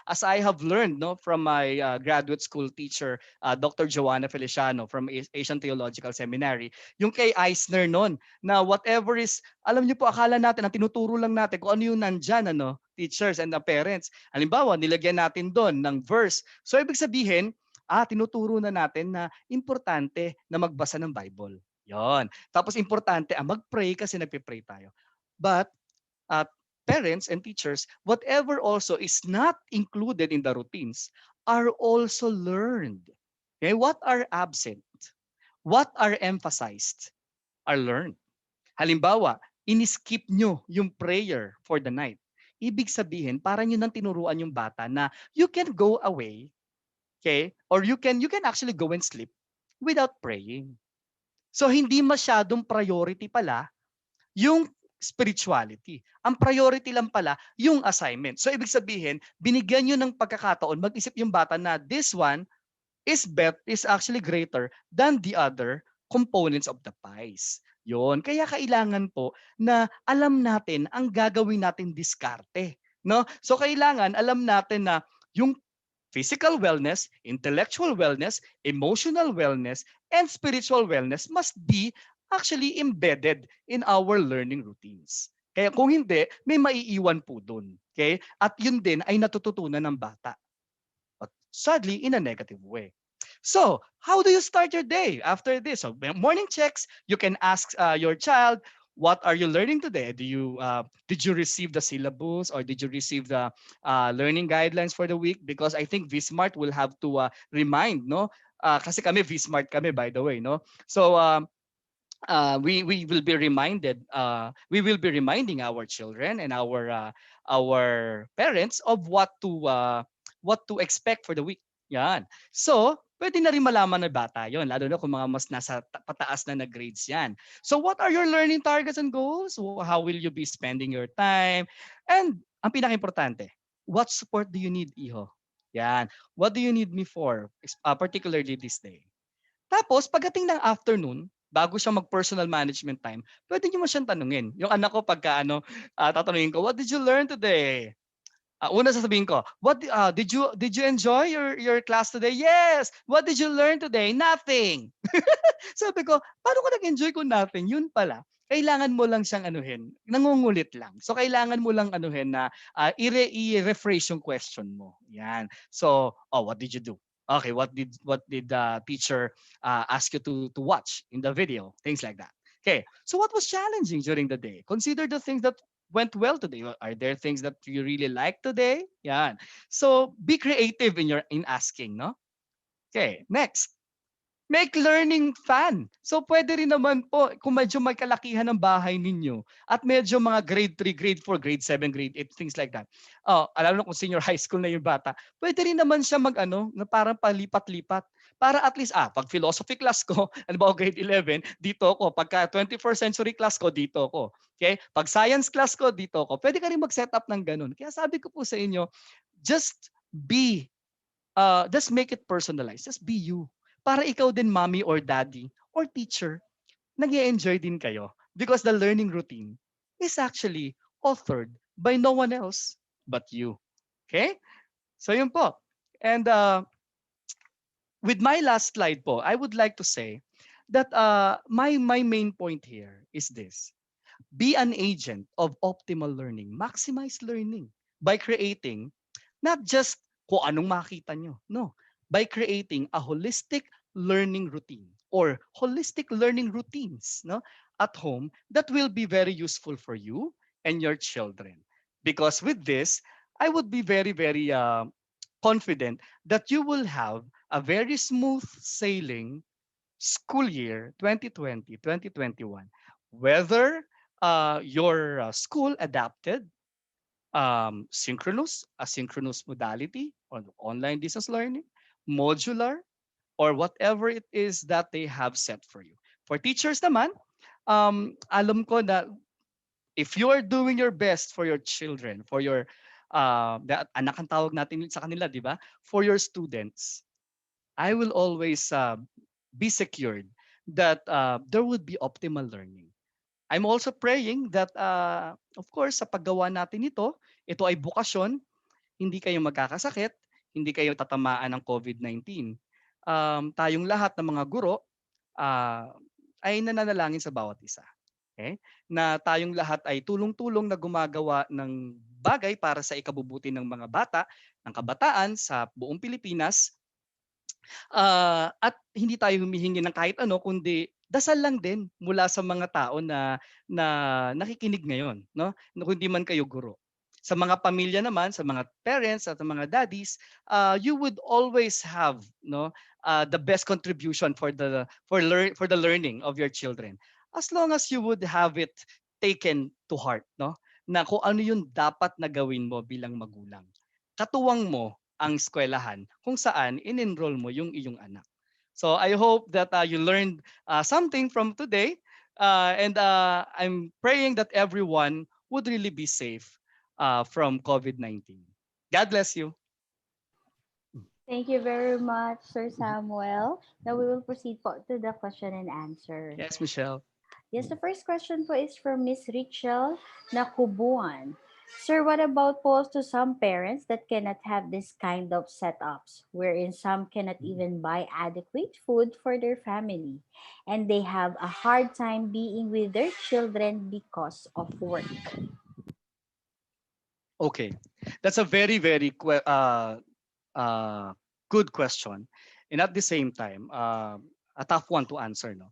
As I have learned no, from my graduate school teacher, Dr. Joanna Feliciano from Asian Theological Seminary, yung kay Eisner noon, na whatever is, alam niyo po, akala natin, ang tinuturo lang natin kung ano yung nandyan, ano, teachers and the parents. Halimbawa, nilagyan natin doon ng verse. So, ibig sabihin, tinuturo na natin na importante na magbasa ng Bible. Yon. Tapos importante mag-pray kasi nagpe-pray tayo. But uh, parents and teachers, whatever also is not included in the routines are also learned. Okay? What are absent? What are emphasized? Are learned. Halimbawa, in-skip nyo yung prayer for the night. Ibig sabihin, parang yun ang tinuruan yung bata na you can go away, okay? Or you can actually go and sleep without praying. So hindi masyadong priority pala yung spirituality. Ang priority lang pala yung assignment. So ibig sabihin, binigyan nyo ng pagkakataon, mag-isip yung bata na this one is actually greater than the other components of the pies. Yon. Kaya kailangan po na alam natin ang gagawin natin diskarte. No? So kailangan alam natin na yung physical wellness, intellectual wellness, emotional wellness, and spiritual wellness must be actually embedded in our learning routines. Kaya kung hindi, may maiiwan po dun. Okay? At yun din ay natututunan ng bata. But sadly, in a negative way. So, how do you start your day after this? So, morning checks, you can ask your child, what are you learning today? Did you receive the syllabus or did you receive the learning guidelines for the week? Because I think Vsmart will have to remind, no? Kasi kami Vsmart kami, by the way, no? So we will be reminded we will be reminding our children and our parents of what to expect for the week. Yan. So, pwede na rin malaman ng bata yon, lalo na kung mga mas nasa pataas na na grades yan. So, what are your learning targets and goals? How will you be spending your time? And ang pinaka-importante, what support do you need, Iho? Yan. What do you need me for, particularly this day? Tapos, pagdating ng afternoon, bago siya mag-personal management time, pwede niyo mo siyang tanungin. Yung anak ko, pagka tatanungin ko, what did you learn today? Una sasabihin ko, did you enjoy your class today? Yes. What did you learn today? Nothing. Sabi ko, paano ko nag-enjoy kung nothing? Yun pala. Kailangan mo lang siyang anuhin. Nangungulit lang. So kailangan mo lang anuhin na i-rephrase yung question mo. Yan. So, what did you do? Okay, what did the teacher ask you to watch in the video? Things like that. Okay. So what was challenging during the day? Consider the things that went well today. Are there things that you really like today? Yan. So be creative in asking, no? Okay, next. Make learning fun. So pwede rin naman po kung medyo may kalakihan ng bahay ninyo at medyo mga grade 3, grade 4, grade 7, grade 8, things like that. Alam mo kung senior high school na yung bata, pwede rin naman siya na parang palipat-lipat. Para at least, pag philosophy class ko, ano ba grade 11, dito ako. Pagka 21st century class ko, dito ako. Okay? Pag science class ko, dito ako. Pwede ka rin mag-set up ng ganun. Kaya sabi ko po sa inyo, just be just make it personalized. Just be you. Para ikaw din, mommy or daddy or teacher, nag-enjoy din kayo. Because the learning routine is actually authored by no one else but you. Okay? So yun po. And with my last slide po, I would like to say that my main point here is this. Be an agent of optimal learning. Maximize learning by creating not just kung anong makita nyo. No. By creating a holistic learning routine or holistic learning routines, no, at home that will be very useful for you and your children. Because with this, I would be very, very confident that you will have a very smooth sailing school year 2020-2021. Whether your school adapted synchronous, asynchronous modality, or online distance learning, modular, or whatever it is that they have set for you. For teachers naman, alam ko na if you are doing your best for your children, for your anak ang tawag natin sa kanila, di ba? For your students, I will always be secured that there would be optimal learning. I'm also praying that, of course, sa paggawa natin ito ay bukasyon, hindi kayo magkakasakit, hindi kayo tatamaan ng COVID-19. Tayong lahat ng mga guro ah, ay nananalangin sa bawat isa. Okay? Na tayong lahat ay tulong-tulong na gumagawa ng bagay para sa ikabubuti ng mga bata, ng kabataan sa buong Pilipinas. At hindi tayo humihingi ng kahit ano kundi dasal lang din mula sa mga tao na nakikinig ngayon, no? Kundi man kayo guro. Sa mga pamilya naman, sa mga parents at mga daddies, you would always have the best contribution for the learning of your children. As long as you would have it taken to heart, no? Na kung ano yung dapat na gawin mo bilang magulang. Katuwang mo ang eskwelahan kung saan in-enroll mo yung iyong anak. So I hope that you learned something from today, and I'm praying that everyone would really be safe from COVID-19. God bless you. Thank you very much, Sir Mhm. Samuel. Now we will proceed po to the question and answer. Yes, Michelle. Yes, the first question po is from Miss Rachel Nakubuan. Sir, what about po to some parents that cannot have this kind of setups, wherein some cannot even buy adequate food for their family, and they have a hard time being with their children because of work? Okay, that's a very, very uh, good question, and at the same time, a tough one to answer. No,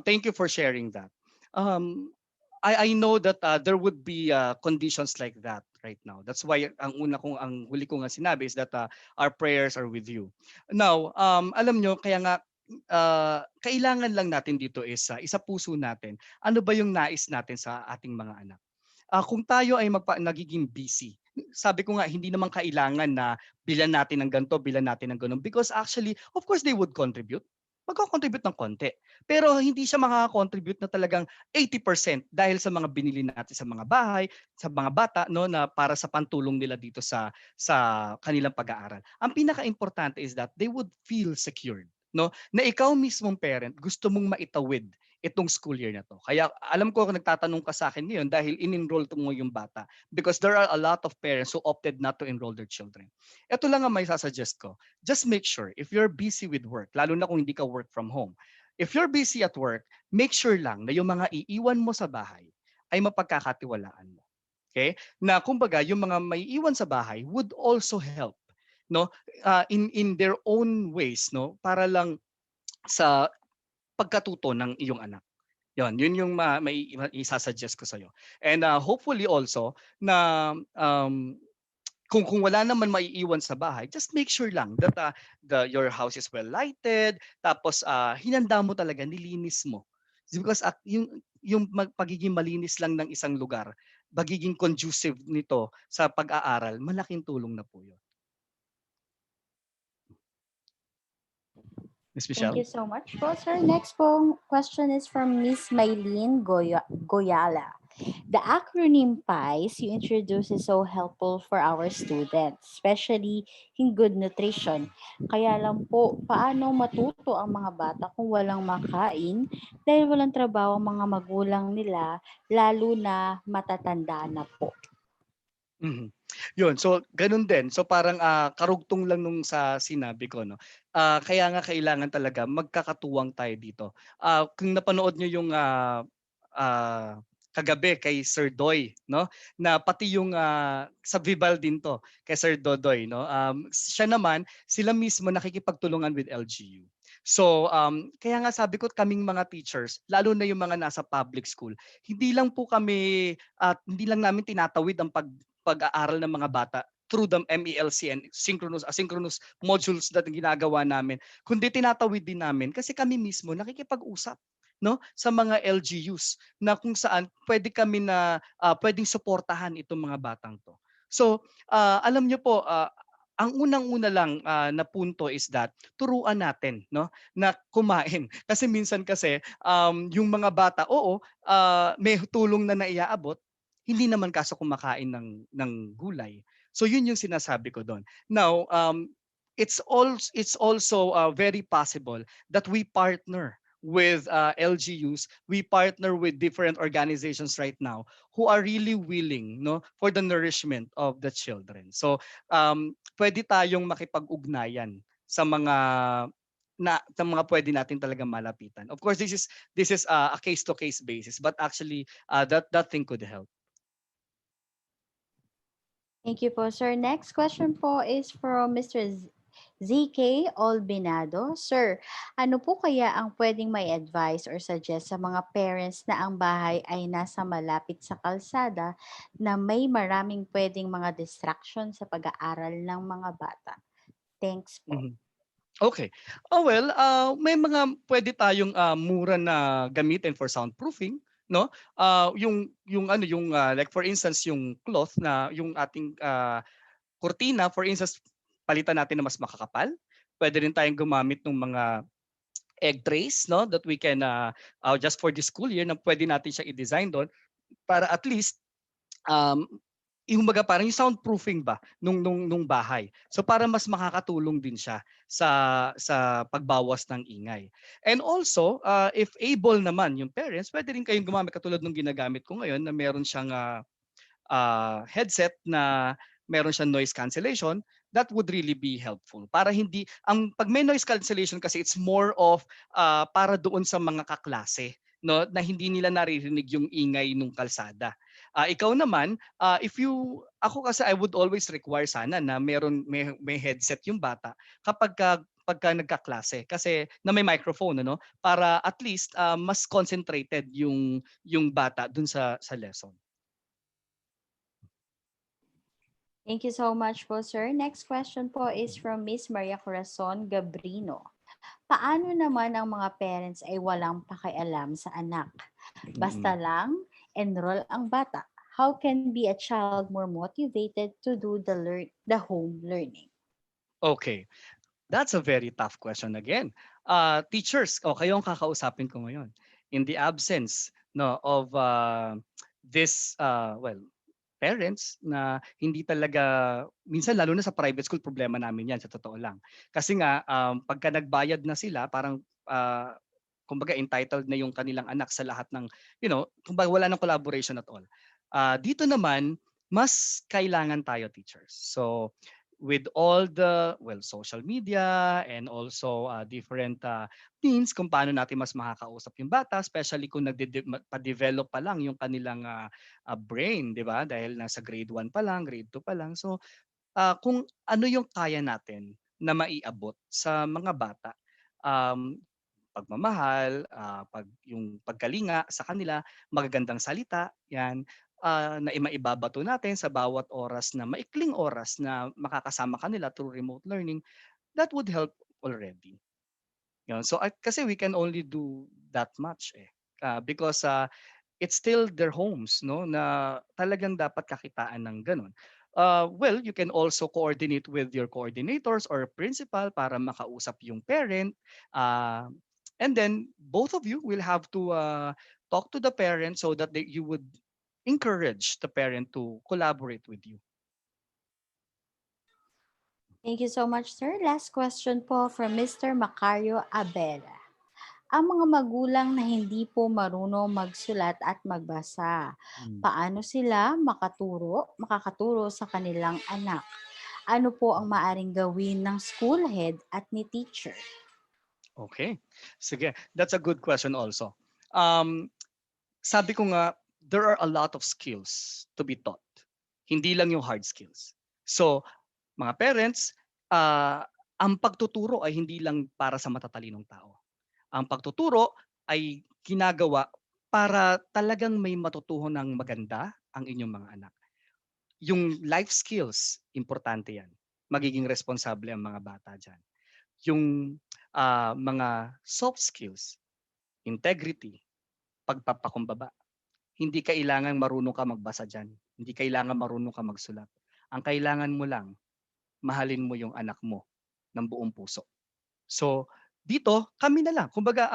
thank you for sharing that. Um, I know that there would be conditions like that right now. That's why ang huli ko nga sinabi is that our prayers are with you. Now, alam nyo, kaya nga kailangan lang natin dito is isa puso natin. Ano ba yung nais natin sa ating mga anak? Kung tayo ay nagiging busy, sabi ko nga hindi naman kailangan na bilan natin ng ganito, bilan natin ng ganun because actually, of course they would contribute. Magko-contribute ng konti. Pero hindi siya makaka-contribute na talagang 80% dahil sa mga binili natin sa mga bahay, sa mga bata no na para sa pantulong nila dito sa kanilang pag-aaral. Ang pinaka-importante is that they would feel secured, no? Na ikaw mismong parent gusto mong maitawid itong school year na to. Kaya alam ko kung nagtatanong ka sa akin ngayon dahil in-enroll mo yung bata because there are a lot of parents who opted not to enroll their children. Ito lang ang may sasuggest ko. Just make sure if you're busy with work, lalo na kung hindi ka work from home, if you're busy at work, make sure lang na yung mga iiwan mo sa bahay ay mapagkakatiwalaan mo. Okay? Na kumbaga yung mga may iwan sa bahay would also help no in their own ways no para lang sa pagkatuto ng iyong anak. Yun yung may isasuggest ko sa iyo. And hopefully also na kung wala naman maiiwan sa bahay, just make sure lang that your house is well lighted, tapos hinanda mo talaga, nilinis mo. Because yung pagiging malinis lang ng isang lugar, magiging conducive nito sa pag-aaral, malaking tulong na po yun. Miss Thank Michelle? you so much po, sir. Next po question is from Miss Maylene Goyala. The acronym PIES you introduce is so helpful for our students, especially in good nutrition. Kaya lang po, paano matuto ang mga bata kung walang makain dahil walang trabaho ang mga magulang nila, lalo na matatanda na po? Mhm. Yun, so ganun din. So parang karugtong lang nung sa sinabi ko no. Kaya nga kailangan talaga magkakatuwang tayo dito. Kung napanood niyo yung ah, kagabi kay Sir Doy no na pati yung sa Vival din to kay Sir Dodoy no. Siya naman sila mismo nakikipagtulungan with LGU. So kaya nga sabi ko kaming mga teachers lalo na yung mga nasa public school hindi lang po kami at hindi lang namin tinatawid ang pag-aaral ng mga bata through the MELC and asynchronous modules na ginagawa namin, kundi tinatawid din namin kasi kami mismo nakikipag-usap no sa mga LGUs na kung saan pwede kami na pwedeng suportahan itong mga batang to. So, alam niyo po ang unang-una lang na punto is that turuan natin, no, na kumain. Kasi minsan kasi yung mga bata, oo, may tulong na naiaabot, hindi naman kaso kumakain ng gulay. So yun yung sinasabi ko doon. Now, it's also very possible that we partner with LGUs, we partner with different organizations right now who are really willing, no, for the nourishment of the children. So pwede tayong makipag-ugnayan sa mga pwede natin talagang malapitan. Of course, this is a case to case basis, but actually that thing could help. Thank you po, sir. Next question po is from Mr. ZK Olbinado. Sir, ano po kaya ang pwedeng may advice or suggest sa mga parents na ang bahay ay nasa malapit sa kalsada na may maraming pwedeng mga distraction sa pag-aaral ng mga bata? Thanks po. Mhm. Okay. Well, may mga pwede tayong mura na gamitin for soundproofing, no? Like for instance yung cloth na yung ating kurtina, for instance, palitan natin na mas makakapal. Pwede rin tayong gumamit ng mga egg trays, no, that we can just for this school year na pwede natin siya i-design doon para at least um, yung baga parang yung soundproofing ba nung bahay. So para mas makakatulong din siya sa pagbawas ng ingay. And also, if able naman yung parents, pwede rin kayong gumamit katulad nung ginagamit ko ngayon na meron siyang headset na meron siyang noise cancellation. That would really be helpful para hindi ang pag may noise cancellation kasi it's more of para doon sa mga kaklase, no, na hindi nila naririnig yung ingay nung kalsada. Ikaw naman, if you ako kasi I would always require sana na may headset yung bata pagka nagkaklase kasi na may microphone, ano, para at least mas concentrated yung bata dun sa lesson. Thank you so much po, sir. Next question po is from Miss Maria Corazon Gabrino. Paano naman ang mga parents ay walang pakialam sa anak? Basta Mm. lang, enroll ang bata. How can be a child more motivated to do the home learning? Okay. That's a very tough question again. Teachers, kayo ang kakausapin ko ngayon. In the absence, no, of this parents na hindi talaga minsan lalo na sa private school problema namin 'yan sa totoo lang. Kasi nga pagka nagbayad na sila parang kumbaga entitled na yung kanilang anak sa lahat ng kumbaga wala ng collaboration at all. Dito naman mas kailangan tayo teachers. So with all the social media and also different means kung paano natin mas makakausap yung bata, especially kung pa-develop pa lang yung kanilang brain, 'di ba? Dahil nasa grade 1 pa lang, grade 2 pa lang. So kung ano yung kaya natin na maiabot sa mga bata, um, pagmamahal, yung pagkalinga sa kanila, magagandang salita, yan, na maibabato natin sa bawat oras na maikling oras na makakasama kanila through remote learning, that would help already. Yun. So kasi we can only do that much because it's still their homes, no, na talagang dapat kakitaan ng ganun. You can also coordinate with your coordinators or principal para makausap yung parent. Uh, and then both of you will have to talk to the parent so that you would encourage the parent to collaborate with you. Thank you so much, sir. Last question po from Mr. Macario Abela. Ang mga magulang na hindi po marunong magsulat at magbasa, Mm. paano sila makakaturo sa kanilang anak? Ano po ang maaring gawin ng school head at ni teacher? Okay. Sige, that's a good question also. Um, Sabi ko nga, there are a lot of skills to be taught. Hindi lang yung hard skills. So, mga parents, ang pagtuturo ay hindi lang para sa matatalinong tao. Ang pagtuturo ay ginagawa para talagang may matutuhan ng maganda ang inyong mga anak. Yung life skills, importante yan. Magiging responsable ang mga bata dyan. Yung mga soft skills, integrity, pagpapakumbaba. Hindi kailangan marunong ka magbasa dyan. Hindi kailangan marunong ka magsulat. Ang kailangan mo lang, mahalin mo yung anak mo ng buong puso. So, dito kami na lang. Kumbaga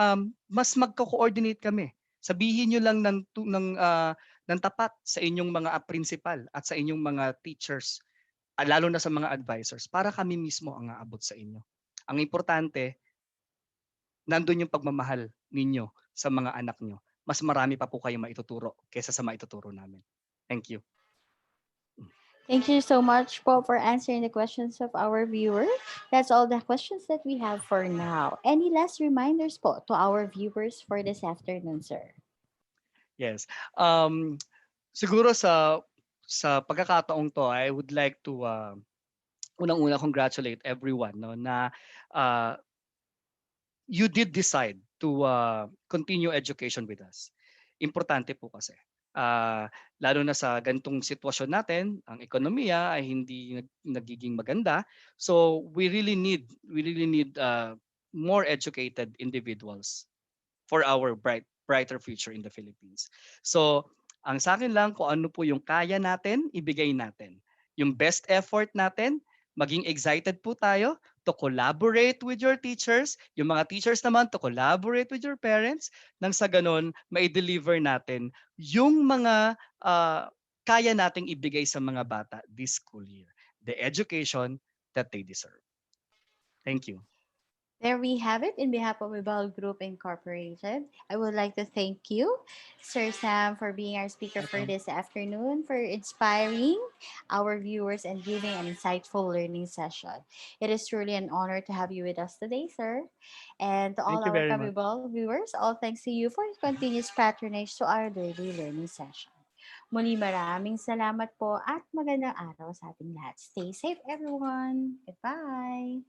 mas magko-coordinate kami. Sabihin niyo lang ng tapat sa inyong mga principal at sa inyong mga teachers, lalo na sa mga advisors para kami mismo ang aabot sa inyo. Ang importante, nandun yung pagmamahal ninyo sa mga anak nyo. Mas marami pa po kayong maituturo kaysa sa maituturo namin. Thank you. Thank you so much po for answering the questions of our viewers. That's all the questions that we have for now. Any last reminders po to our viewers for this afternoon, sir? Yes. Siguro sa pagkakataong to, I would like to unang-una congratulate everyone no na uh, you did decide to continue education with us. Importante po kasi. Uh, Lalo na sa ganitong sitwasyon natin, ang ekonomiya ay hindi nagiging maganda. So we really need more educated individuals for our brighter future in the Philippines. So, ang sa akin lang kung ano po yung kaya natin, ibigay natin. Yung best effort natin, maging excited po tayo to collaborate with your teachers, yung mga teachers naman to collaborate with your parents, nang sa ganon, mai-deliver natin yung mga kaya nating ibigay sa mga bata this school year. The education that they deserve. Thank you. There we have it. In behalf of Ibal Group Incorporated, I would like to thank you, Sir Sam, for being our speaker for Welcome. this afternoon, for inspiring our viewers and giving an insightful learning session. It is truly an honor to have you with us today, sir. And to all Thank you our very much. Kabibal viewers, all thanks to you for your continuous patronage to our daily learning session. Muli maraming salamat po at magandang araw sa ating lahat. Stay safe, everyone. Goodbye.